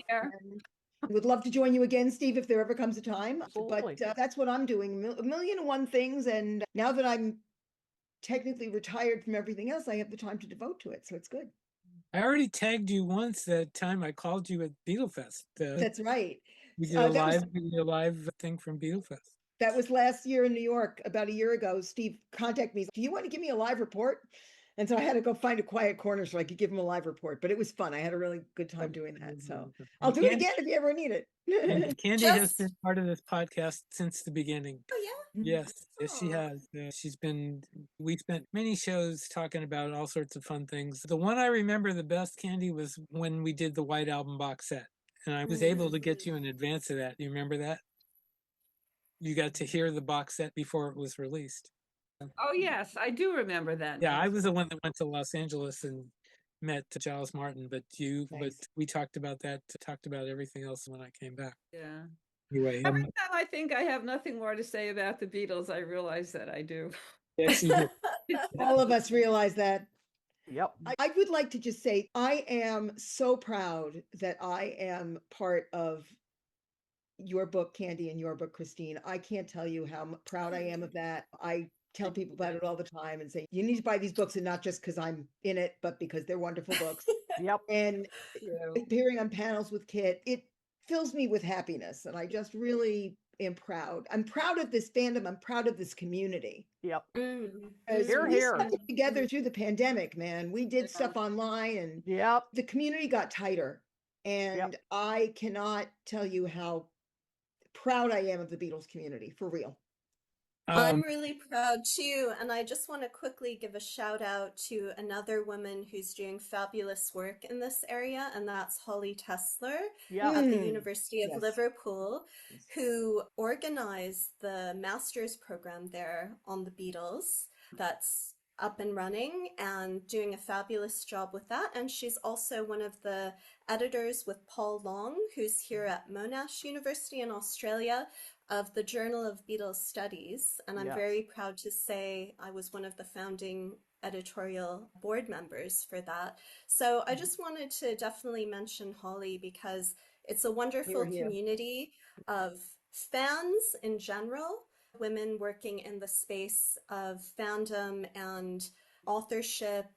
Would love to join you again, Steve, if there ever comes a time. Absolutely. But that's what I'm doing, a million and one things. And now that I'm technically retired from everything else, I have the time to devote to it. So it's good. I already tagged you once that time I called you at Beatlefest. That's right. We did a live thing from Beatlefest. That was last year in New York, about a year ago. Steve contacted me. Do you want to give me a live report? And so I had to go find a quiet corner so I could give him a live report. But it was fun. I had a really good time doing that. So I'll do it again if you ever need it. And Candy has been part of this podcast since the beginning. Oh, yeah? Yes, she has. We spent many shows talking about all sorts of fun things. The one I remember the best, Candy, was when we did the White Album box set. And I was able to get you in advance of that. Do you remember that? You got to hear the box set before it was released. Oh, yes, I do remember that. Yeah, I was the one that went to Los Angeles and met Giles Martin, but we talked about that, talked about everything else when I came back. Yeah. Anyway, Every time I think I have nothing more to say about the Beatles, I realize that I do. yes, you did. All of us realize that. Yep. I would like to just say, I am so proud that I am part of your book, Candy, and your book, Christine. I can't tell you how proud I am of that. I tell people about it all the time and say, you need to buy these books, and not just because I'm in it, but because they're wonderful books. Yep. And appearing on panels with Kit, it fills me with happiness. And I just really am proud. I'm proud of this fandom. I'm proud of this community. Yep. Here, we stuck it together through the pandemic, man. We did stuff online, and the community got tighter. And I cannot tell you how proud I am of the Beatles community, for real. I'm Um, really proud too, and I just want to quickly give a shout out to another woman who's doing fabulous work in this area, and that's Holly Tesler Yep. at the Mm, University of yes. Liverpool, Yes. who organized the master's program there on the Beatles. That's up and running and doing a fabulous job with that. And she's also one of the editors with Paul Long, who's here at Monash University in Australia, of the Journal of Beatles Studies, and I'm Yes. very proud to say I was one of the founding editorial board members for that. So I just wanted to definitely mention Holly because it's a wonderful Here, here. community of fans in general, women working in the space of fandom and authorship,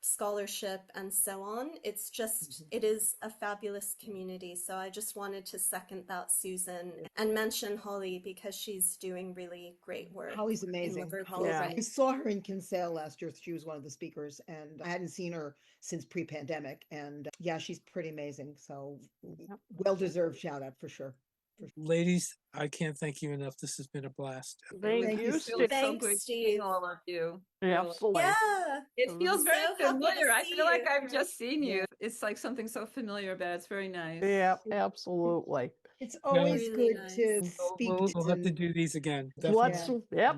scholarship, and so on. It's just, it is a fabulous community. So I just wanted to second that, Susan, and mention Holly because she's doing really great work Holly's in amazing. Liverpool Holly's Yeah. right I saw her in Kinsale last year. She was one of the speakers, and I hadn't seen her since pre-pandemic. And yeah, she's pretty amazing. So Yep. well-deserved shout out for sure. For sure. ladies, I can't thank you enough. This has been a blast. Thank Thank you, you, Steve. Steve. It's so Thanks, great Steve. seeing all of you. Really. Absolutely. Yeah, It feels very so happy to familiar. I see feel like you. I've just seen you. Yeah. It's like something so familiar, but it's very nice. Yeah, absolutely. It's Well, always Really good to nice. speak we'll have to and do these again. Let's, Definitely. yep,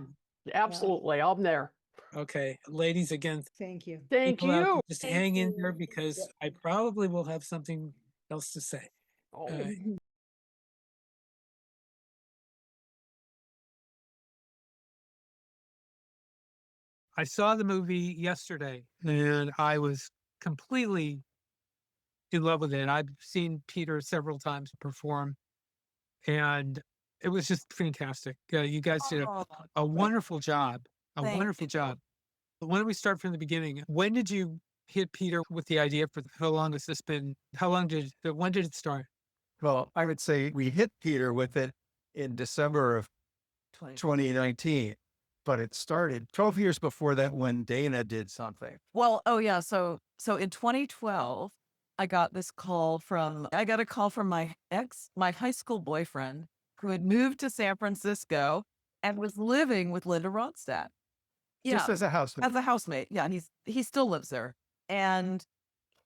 absolutely. I'm there. Okay, ladies, again, thank you. Thank people out there, you. just Thank hang in you. there because Yep. I probably will have something else to say. Oh, Uh, I saw the movie yesterday and I was completely in love with it. I've seen Peter several times perform and it was just fantastic. You guys did a wonderful job, a Thank wonderful you. job. But why don't we start from the beginning? When did you hit Peter with the idea for how long has this been? When did it start? Well, I would say we hit Peter with it in December of 2019, but it started 12 years before that when Dayna did something. Well, oh yeah. So in 2012, I got a call from my high school boyfriend who had moved to San Francisco and was living with Linda Ronstadt. Just Yeah, as a housemate. as a housemate. Yeah, and he still lives there. And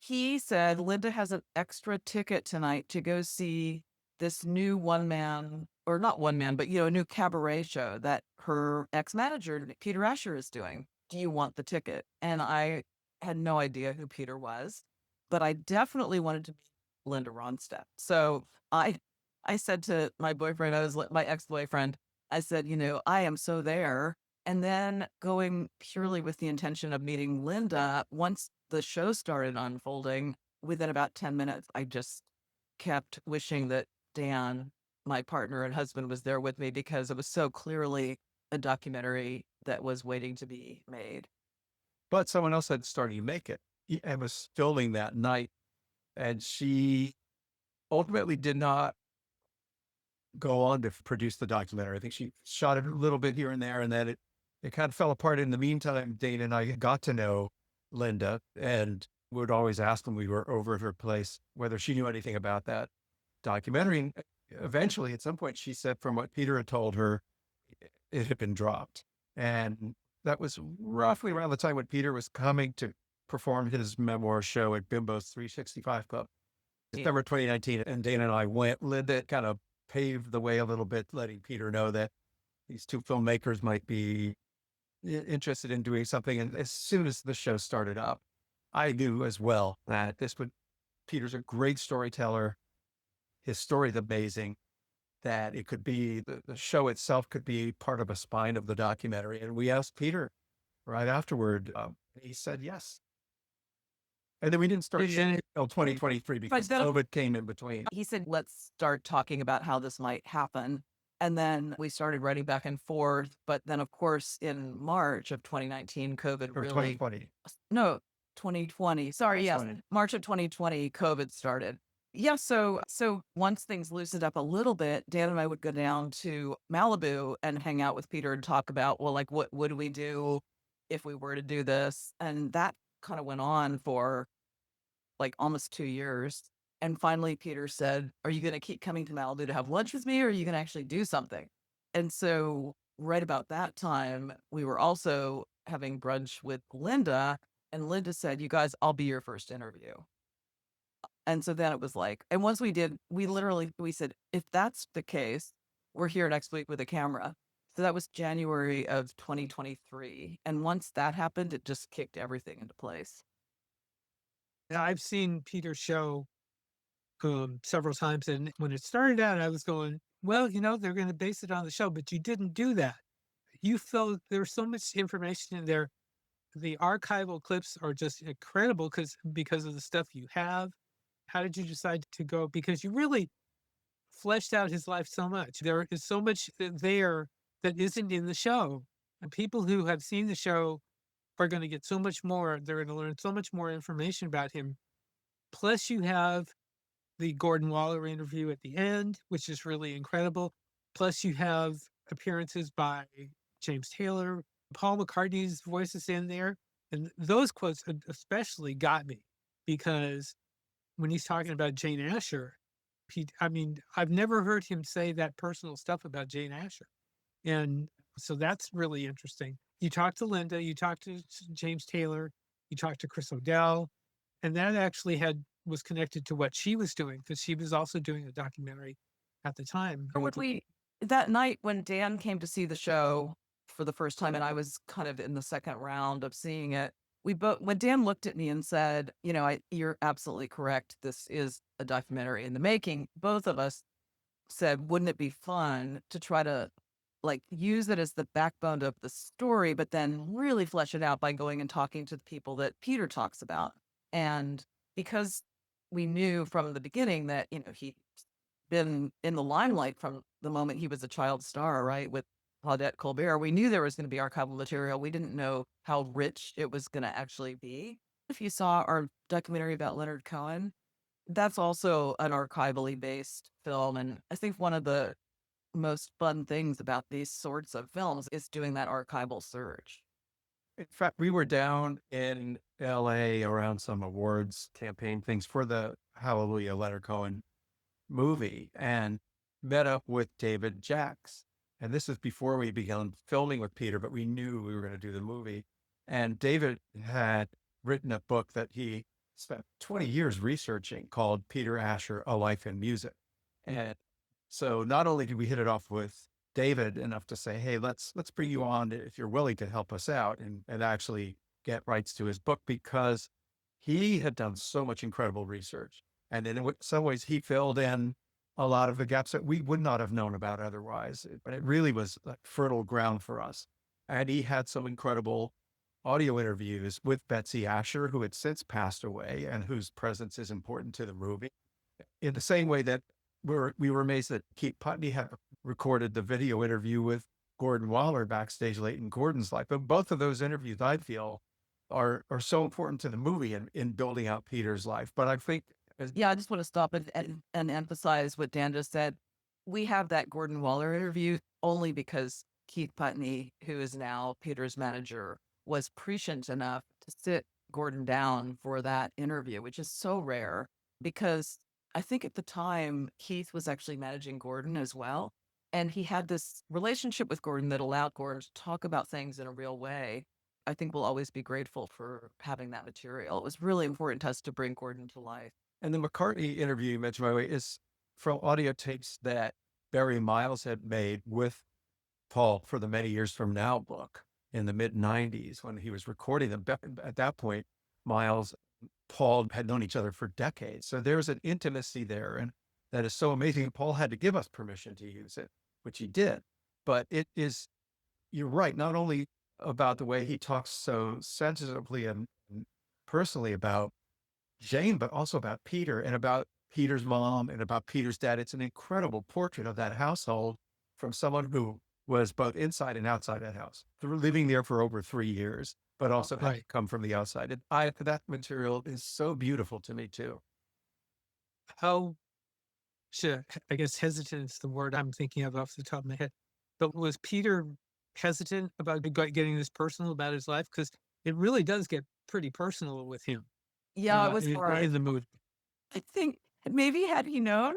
he said Linda has an extra ticket tonight to go see this new one man, or not one man, but a new cabaret show that her ex-manager, Peter Asher, is doing. Do you want the ticket? And I had no idea who Peter was, but I definitely wanted to meet Linda Ronstadt. So I said to my boyfriend, my ex-boyfriend, I said, I am so there. And then going purely with the intention of meeting Linda, once the show started unfolding, within about 10 minutes, I just kept wishing that Dan, my partner and husband, was there with me because it was so clearly a documentary that was waiting to be made. But someone else had started to make it and was filming that night. And she ultimately did not go on to produce the documentary. I think she shot it a little bit here and there, and then it kind of fell apart. In the meantime, Dana and I got to know Linda and would always ask when we were over at her place whether she knew anything about that documentary. And eventually, at some point, she said from what Peter had told her, it had been dropped. And that was roughly around the time when Peter was coming to perform his memoir show at Bimbo's 365 Club, December 2019. And Dana and I went. Linda kind of paved the way a little bit, letting Peter know that these two filmmakers might be interested in doing something. And as soon as the show started up, I knew as well that Peter's a great storyteller. His story's amazing, that it could be, the show itself could be part of a spine of the documentary. And we asked Peter right afterward, he said yes. And then we didn't start until 2023 because COVID came in between. He said, let's start talking about how this might happen. And then we started writing back and forth. But then, of course, in March of 2019, COVID Or really... 2020. No, 2020. Sorry, yes. 2020. March of 2020, COVID started. Yeah, so once things loosened up a little bit, Dan and I would go down to Malibu and hang out with Peter and talk about, well, like, what would we do if we were to do this? And that kind of went on for like almost 2 years. And finally, Peter said, are you going to keep coming to Malibu to have lunch with me, or are you going to actually do something? And so right about that time, we were also having brunch with Linda, and Linda said, "You guys, I'll be your first interview." And so then it was like, and once we did, we said, if that's the case, we're here next week with a camera. So that was January of 2023. And once that happened, it just kicked everything into place. Now, I've seen Peter's show several times, and when it started out, I was going, well, they're going to base it on the show, but you didn't do that. You felt there's so much information in there. The archival clips are just incredible because of the stuff you have. How did you decide to go? Because you really fleshed out his life so much. There is so much there that isn't in the show. And people who have seen the show are going to get so much more. They're going to learn so much more information about him. Plus, you have the Gordon Waller interview at the end, which is really incredible. Plus, you have appearances by James Taylor, Paul McCartney's voice is in there. And those quotes especially got me because when he's talking about Jane Asher, I've never heard him say that personal stuff about Jane Asher. And so that's really interesting. You talked to Linda, you talked to James Taylor, you talked to Chris O'Dell, and that actually was connected to what she was doing because she was also doing a documentary at the time. Or that night when Dan came to see the show for the first time, and I was kind of in the second round of seeing it, when Dan looked at me and said, you're absolutely correct. This is a documentary in the making. Both of us said, wouldn't it be fun to try to use it as the backbone of the story, but then really flesh it out by going and talking to the people that Peter talks about. And because we knew from the beginning that, he'd been in the limelight from the moment he was a child star, right, with Claudette Colbert, we knew there was going to be archival material. We didn't know how rich it was going to actually be. If you saw our documentary about Leonard Cohen, that's also an archivally based film. And I think one of the most fun things about these sorts of films is doing that archival search. In fact, we were down in LA around some awards campaign things for the Hallelujah Leonard Cohen movie and met up with David Jacks. And this is before we began filming with Peter, but we knew we were going to do the movie. And David had written a book that he spent 20 years researching called Peter Asher, A Life in Music. And so not only did we hit it off with David enough to say, hey, let's bring you on if you're willing to help us out and actually get rights to his book, because he had done so much incredible research. And in some ways, he filled in a lot of the gaps that we would not have known about otherwise. But it really was like fertile ground for us. And he had some incredible audio interviews with Betsy Asher, who had since passed away and whose presence is important to the movie. In the same way that we were amazed that Keith Putney had recorded the video interview with Gordon Waller backstage late in Gordon's life. But both of those interviews, I feel, are so important to the movie and in building out Peter's life. But I think... I just want to stop and emphasize what Dan just said. We have that Gordon Waller interview only because Keith Putney, who is now Peter's manager, was prescient enough to sit Gordon down for that interview, which is so rare because I think at the time Keith was actually managing Gordon as well. And he had this relationship with Gordon that allowed Gordon to talk about things in a real way. I think we'll always be grateful for having that material. It was really important to us to bring Gordon to life. And the McCartney interview you mentioned, by the way, is from audio tapes that Barry Miles had made with Paul for the Many Years From Now book in the mid-90s when he was recording them. At that point, Miles and Paul had known each other for decades. So there's an intimacy there, and that is so amazing. Paul had to give us permission to use it, which he did. But it is, you're right, not only about the way he talks so sensitively and personally about Jane, but also about Peter and about Peter's mom and about Peter's dad. It's an incredible portrait of that household from someone who was both inside and outside that house, living there for over 3 years, but also had come from the outside. And that material is so beautiful to me too. How, I guess hesitant is the word I'm thinking of off the top of my head, but was Peter hesitant about getting this personal about his life? Because it really does get pretty personal with him. Yeah, it was hard. In the movie. I think maybe had he known,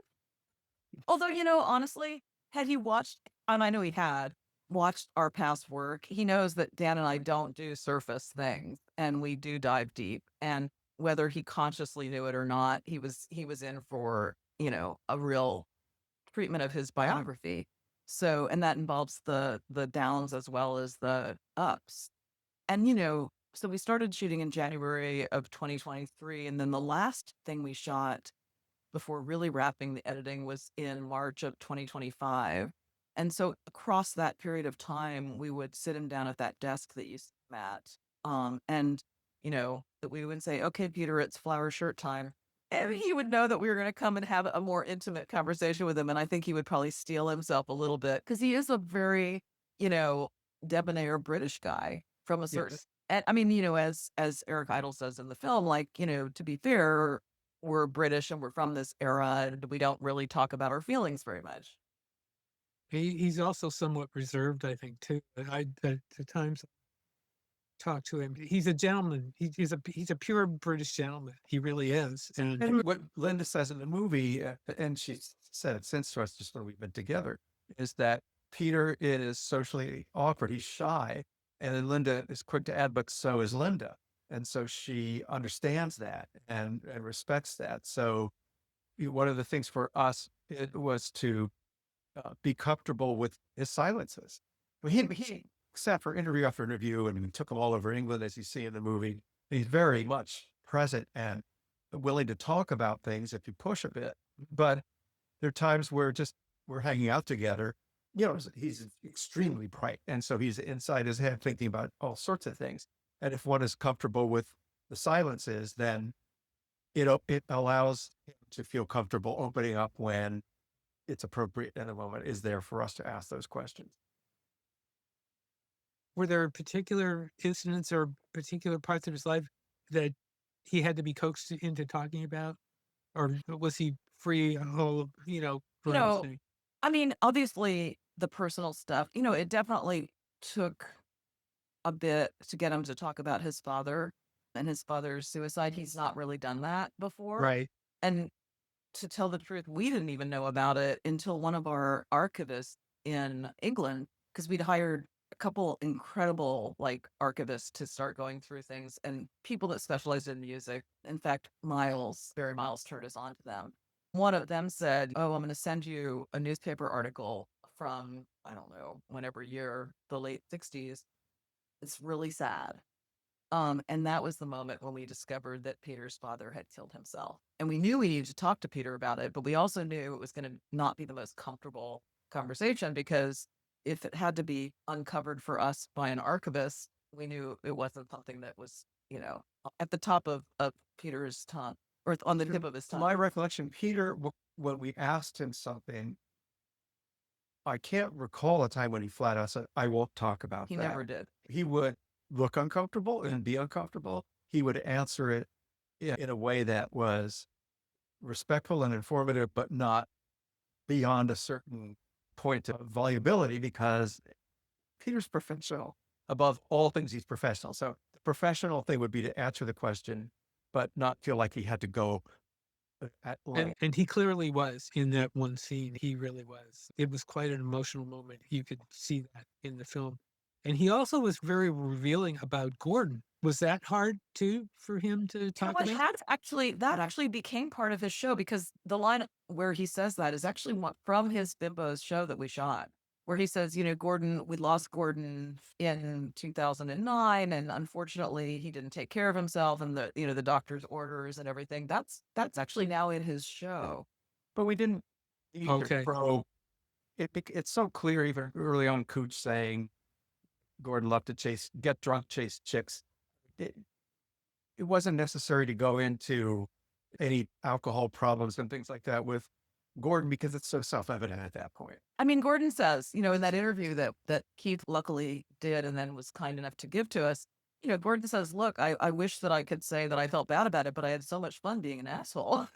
although, honestly, had he watched, and I know he had, watched our past work, he knows that Dan and I don't do surface things, and we do dive deep. And whether he consciously knew it or not, he was in for, a real treatment of his biography. So, and that involves the downs as well as the ups. And, so we started shooting in January of 2023. And then the last thing we shot before really wrapping the editing was in March of 2025. And so across that period of time, we would sit him down at that desk that you see him at. And, that we would say, okay, Peter, it's flower shirt time. And he would know that we were going to come and have a more intimate conversation with him. And I think he would probably steel himself a little bit because he is a very, debonair British guy from a certain, Yes. and I mean, as Eric Idle says in the film, like, to be fair, we're British and we're from this era and we don't really talk about our feelings very much. He's also somewhat reserved, I think, too. At times talk to him. He's a gentleman. He's a pure British gentleman. He really is. And what Linda says in the movie, and she said it since to us just when we've been together, is that Peter is socially awkward. He's shy. And then Linda is quick to add, but so is Linda. And so she understands that and respects that. So one of the things for us, it was to be comfortable with his silences. I mean, he sat for interview after interview and took them all over England, as you see in the movie. He's very much present and willing to talk about things if you push a bit. But there are times where just we're hanging out together. He's extremely bright. And so he's inside his head thinking about all sorts of things. And if one is comfortable with the silences, then it allows him to feel comfortable opening up when it's appropriate and the moment is there for us to ask those questions. Were there particular incidents or particular parts of his life that he had to be coaxed into talking about? Or was he free, for anything? I mean, obviously the personal stuff, it definitely took a bit to get him to talk about his father and his father's suicide. He's not really done that before. Right. And to tell the truth, we didn't even know about it until one of our archivists in England, because we'd hired a couple incredible archivists to start going through things and people that specialized in music. In fact, Barry Miles turned us on to them. One of them said, "Oh, I'm going to send you a newspaper article from, I don't know, whenever year, the late 60s. It's really sad." And that was the moment when we discovered that Peter's father had killed himself. And we knew we needed to talk to Peter about it, but we also knew it was going to not be the most comfortable conversation, because if it had to be uncovered for us by an archivist, we knew it wasn't something that was, at the top of Peter's tongue, or on the tip of his To tongue. my recollection, Peter, when we asked him something, I can't recall a time when he flat out said, "I won't talk about He that." never did. He would look uncomfortable and be uncomfortable. He would answer it in a way that was respectful and informative, but not beyond a certain point of volubility, because Peter's professional. Above all things, he's professional. So the professional thing would be to answer the question, but not feel like he had to go at length. And he clearly was in that one scene. He really was. It was quite an emotional moment. You could see that in the film. And he also was very revealing about Gordon. Was that hard too for him to talk about? That actually became part of his show, because the line where he says that is actually from his Bimbo's show that we shot, where he says, Gordon, we lost Gordon in 2009, and unfortunately he didn't take care of himself, and the doctor's orders and everything. That's actually now in his show. But we didn't Okay. probe. It's so clear, even early on, Cooch saying Gordon loved to get drunk, chase chicks. It wasn't necessary to go into any alcohol problems and things like that with Gordon, because it's so self-evident at that point. I mean, Gordon says, in that interview that Keith luckily did and then was kind enough to give to us, Gordon says, "Look, I wish that I could say that I felt bad about it, but I had so much fun being an asshole."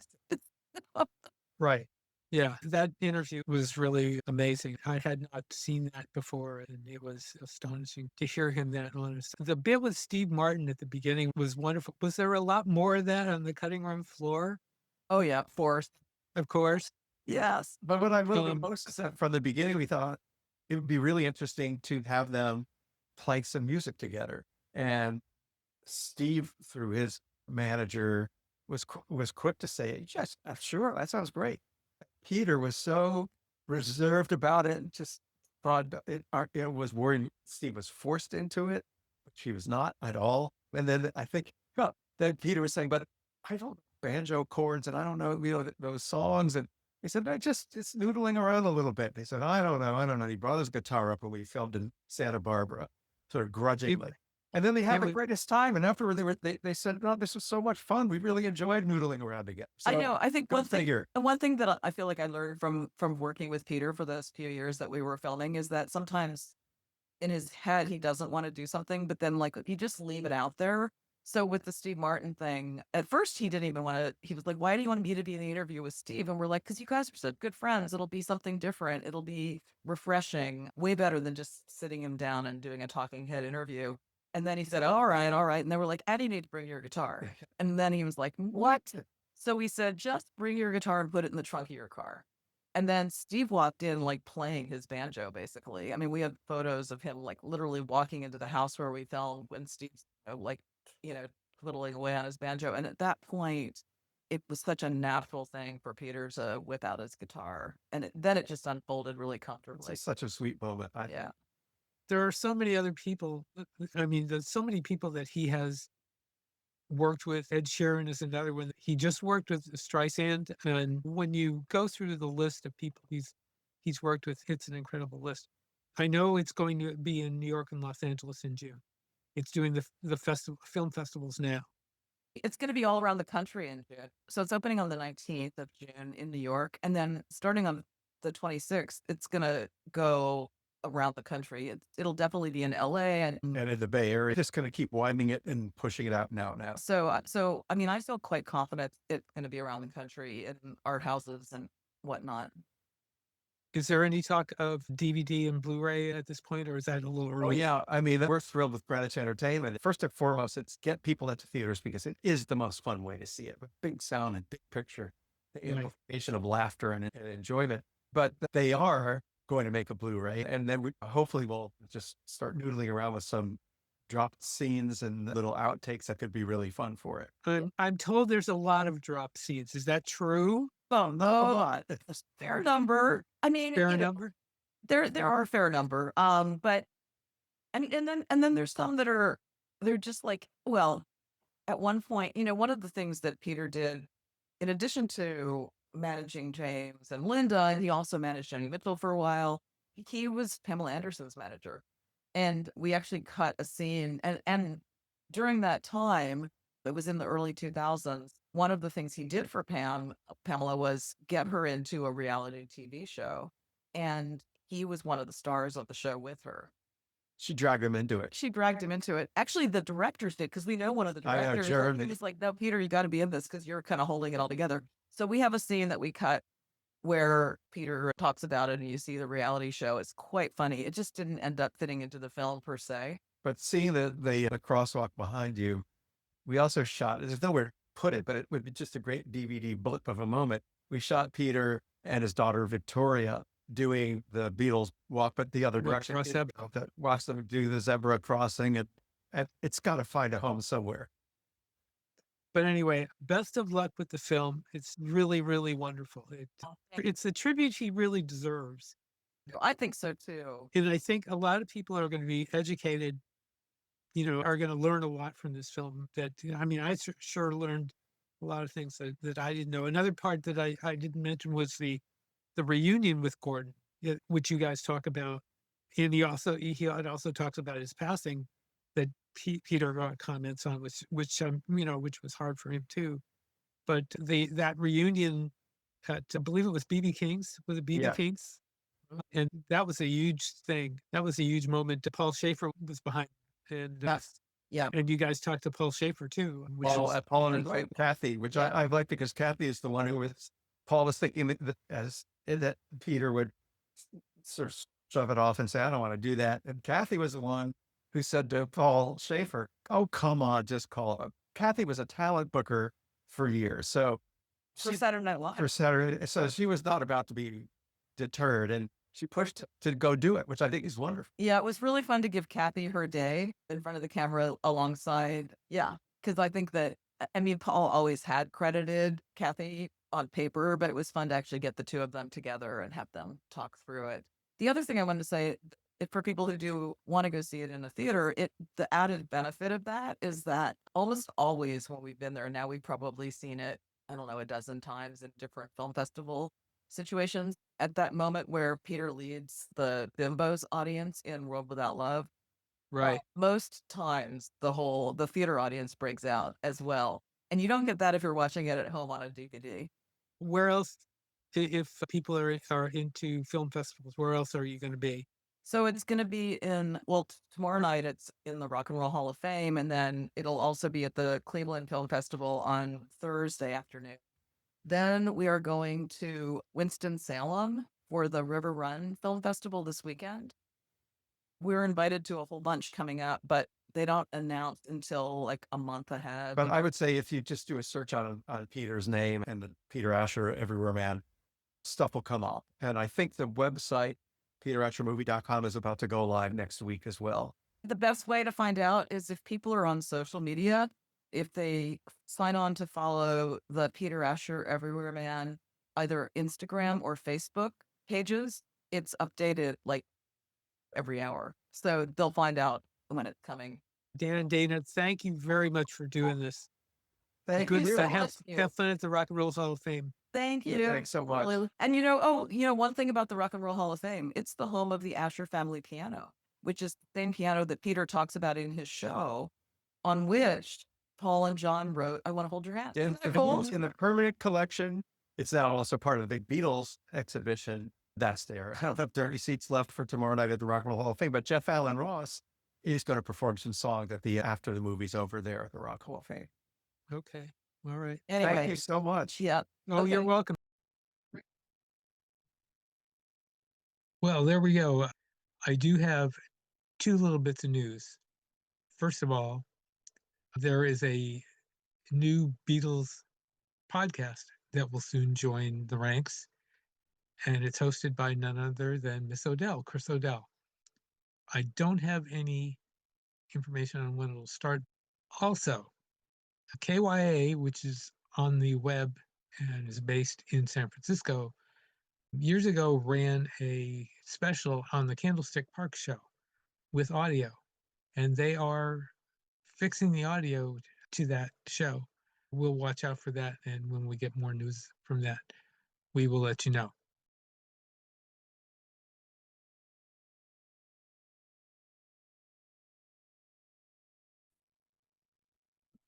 Right. Yeah, that interview was really amazing. I had not seen that before, and it was astonishing to hear him that honest. The bit with Steve Martin at the beginning was wonderful. Was there a lot more of that on the cutting room floor? Oh, yeah, of course. Of course. Yes. But what I loved the most is that from the beginning, we thought it would be really interesting to have them play some music together. And Steve, through his manager, was quick to say, "Yes, sure, that sounds great." Peter was so reserved about it, and just thought it was worried Steve was forced into it, but she was not at all. And then I think then Peter was saying, "But I don't banjo chords, and I don't know, those songs." And he said, it's noodling around a little bit." They said, I don't know." He brought his guitar up when we filmed in Santa Barbara, sort of grudgingly. And then they had the greatest time. And afterward, they said, "No, this was so much fun. We really enjoyed noodling around together." So, I know. I think one thing that I feel like I learned from working with Peter for those few years that we were filming is that sometimes in his head he doesn't want to do something, but then like you just leave it out there. So with the Steve Martin thing, at first he didn't even want to. He was like, "Why do you want me to be in the interview with Steve?" And we're like, "Because you guys are such good friends. It'll be something different. It'll be refreshing, way better than just sitting him down and doing a talking head interview." And then he said, all right. And they were like, "Eddie, you need to bring your guitar." And then he was like, "What?" So we said, "Just bring your guitar and put it in the trunk of your car." And then Steve walked in like playing his banjo, basically. I mean, we have photos of him like literally walking into the house where we filmed when Steve's twiddling away on his banjo. And at that point, it was such a natural thing for Peter to whip out his guitar. And then it just unfolded really comfortably. It's such a sweet moment. Yeah. There are so many other people. I mean, there's so many people that he has worked with. Ed Sheeran is another one. He just worked with Streisand. And when you go through the list of people he's worked with, it's an incredible list. I know it's going to be in New York and Los Angeles in June. It's doing the film festivals now. It's going to be all around the country in June. So it's opening on the 19th of June in New York. And then starting on the 26th, it's going to go around the country. It'll definitely be in LA and in the Bay Area. Just going to keep winding it and pushing it out now. So I mean, I feel quite confident it's going to be around the country in art houses and whatnot. Is there any talk of DVD and Blu-ray at this point, or is that a little early? Oh, yeah. I mean, we're thrilled with Greenwich Entertainment. First and foremost, it's get people into theaters because it is the most fun way to see it with big sound and big picture, the amplification of laughter and enjoyment. But they are going to make a Blu-ray, and then hopefully we'll just start noodling around with some dropped scenes and little outtakes that could be really fun for it. I'm told there's a lot of drop scenes. Is that true? Oh, no, a fair number. I mean, fair number. There are a fair number. But I mean, and then there's some that they're just like, well, at one point, one of the things that Peter did, in addition to managing James and Linda, and he also managed Jenny Mitchell for a while. He was Pamela Anderson's manager, and we actually cut a scene. And during that time, it was in the early 2000s. One of the things he did for Pamela was get her into a reality TV show, and he was one of the stars of the show with her. She dragged him into it. She dragged him into it. Actually, the directors did, because we know one of the directors. He was like, "No, Peter, you got to be in this because you're kind of holding it all together." So we have a scene that we cut where Peter talks about it, and you see the reality show. It's quite funny. It just didn't end up fitting into the film per se. But seeing the crosswalk behind you, we also shot, there's nowhere to put it, but it would be just a great DVD blip of a moment. We shot Peter and his daughter Victoria doing the Beatles walk, but the other direction. Watch them do the zebra crossing, and it's got to find a home somewhere. But anyway, best of luck with the film. It's really, really wonderful. It's the tribute he really deserves. I think so too. And I think a lot of people are going to be educated, are going to learn a lot from this film. I sure learned a lot of things that I didn't know. Another part that I didn't mention was the reunion with Gordon, which you guys talk about. And he also talks about his passing that Peter comments on, which was hard for him too. But that reunion at, I believe it was BB King's, was it BB King's? And that was a huge thing. That was a huge moment. Paul Schaefer was behind. And and you guys talked to Paul Schaefer too. Paul and Kathy, which I like because Kathy is the one who was, Paul was thinking that Peter would sort of shove it off and say, "I don't want to do that." And Kathy was the one who said to Paul Schaefer, "Oh, come on, just call him." Kathy was a talent booker for years. So for Saturday Night Live. So she was not about to be deterred. And she pushed to go do it, which I think is wonderful. Yeah, it was really fun to give Kathy her day in front of the camera alongside. Yeah, because I think that, I mean, Paul always had credited Kathy on paper, but it was fun to actually get the two of them together and have them talk through it. The other thing I wanted to say, for people who do want to go see it in a theater, the added benefit of that is that almost always when we've been there, now we've probably seen it, I don't know, a dozen times in different film festival situations. At that moment where Peter leads the Bimbos audience in World Without Love, Right. most times the theater audience breaks out as well. And you don't get that if you're watching it at home on a DVD. Where else, if people are into film festivals, where else are you going to be? So it's going to be tomorrow night it's in the Rock and Roll Hall of Fame, and then it'll also be at the Cleveland Film Festival on Thursday afternoon. Then we are going to Winston-Salem for the River Run Film Festival this weekend. We're invited to a whole bunch coming up, but they don't announce until like a month ahead. But I would say if you just do a search on Peter's name and the Peter Asher Everywhere Man, stuff will come up. And I think the website, peterashermovie.com, is about to go live next week as well. The best way to find out is if people are on social media, if they sign on to follow the Peter Asher Everywhere Man, either Instagram or Facebook pages, it's updated like every hour. So they'll find out when it's coming. Dan and Dayna, thank you very much for doing this. Thank Good you so have, much. have fun at the Rock and Roll Hall of Fame. Thank you. Thanks so much. And one thing about the Rock and Roll Hall of Fame, it's the home of the Asher family piano, which is the same piano that Peter talks about in his show, on which Paul and John wrote "I Want to Hold Your Hand." In the permanent collection, it's now also part of the Beatles exhibition that's there. I don't have 30 seats left for tomorrow night at the Rock and Roll Hall of Fame, but Jeff Allen Ross is going to perform some songs after the movie's over there at the Rock Hall of Fame. Okay. All right. Anyway, Thank you so much. yeah. Oh, Okay. you're welcome. Well, there we go. I do have two little bits of news. First of all, there is a new Beatles podcast that will soon join the ranks, and it's hosted by none other than Miss Odell, Chris Odell. I don't have any information on when it'll start. Also, KYA, which is on the web and is based in San Francisco, years ago ran a special on the Candlestick Park show with audio, and they are fixing the audio to that show. We'll watch out for that, and when we get more news from that, we will let you know.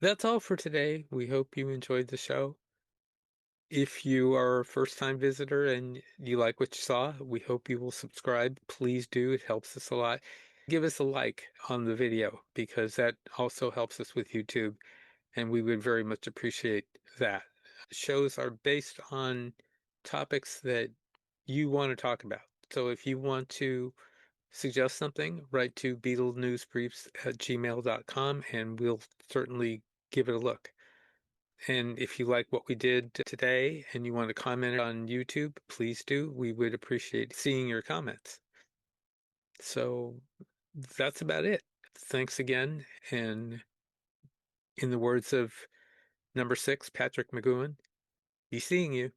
That's all for today. We hope you enjoyed the show. If you are a first-time visitor and you like what you saw, we hope you will subscribe. Please do. It helps us a lot. Give us a like on the video because that also helps us with YouTube, and we would very much appreciate that. Shows are based on topics that you want to talk about. So if you want to suggest something, write to Beatles News Briefs at gmail.com and we'll certainly give it a look. And if you like what we did today and you want to comment on YouTube, please do. We would appreciate seeing your comments. So that's about it. Thanks again. And in the words of number 6, Patrick McGowan, be seeing you.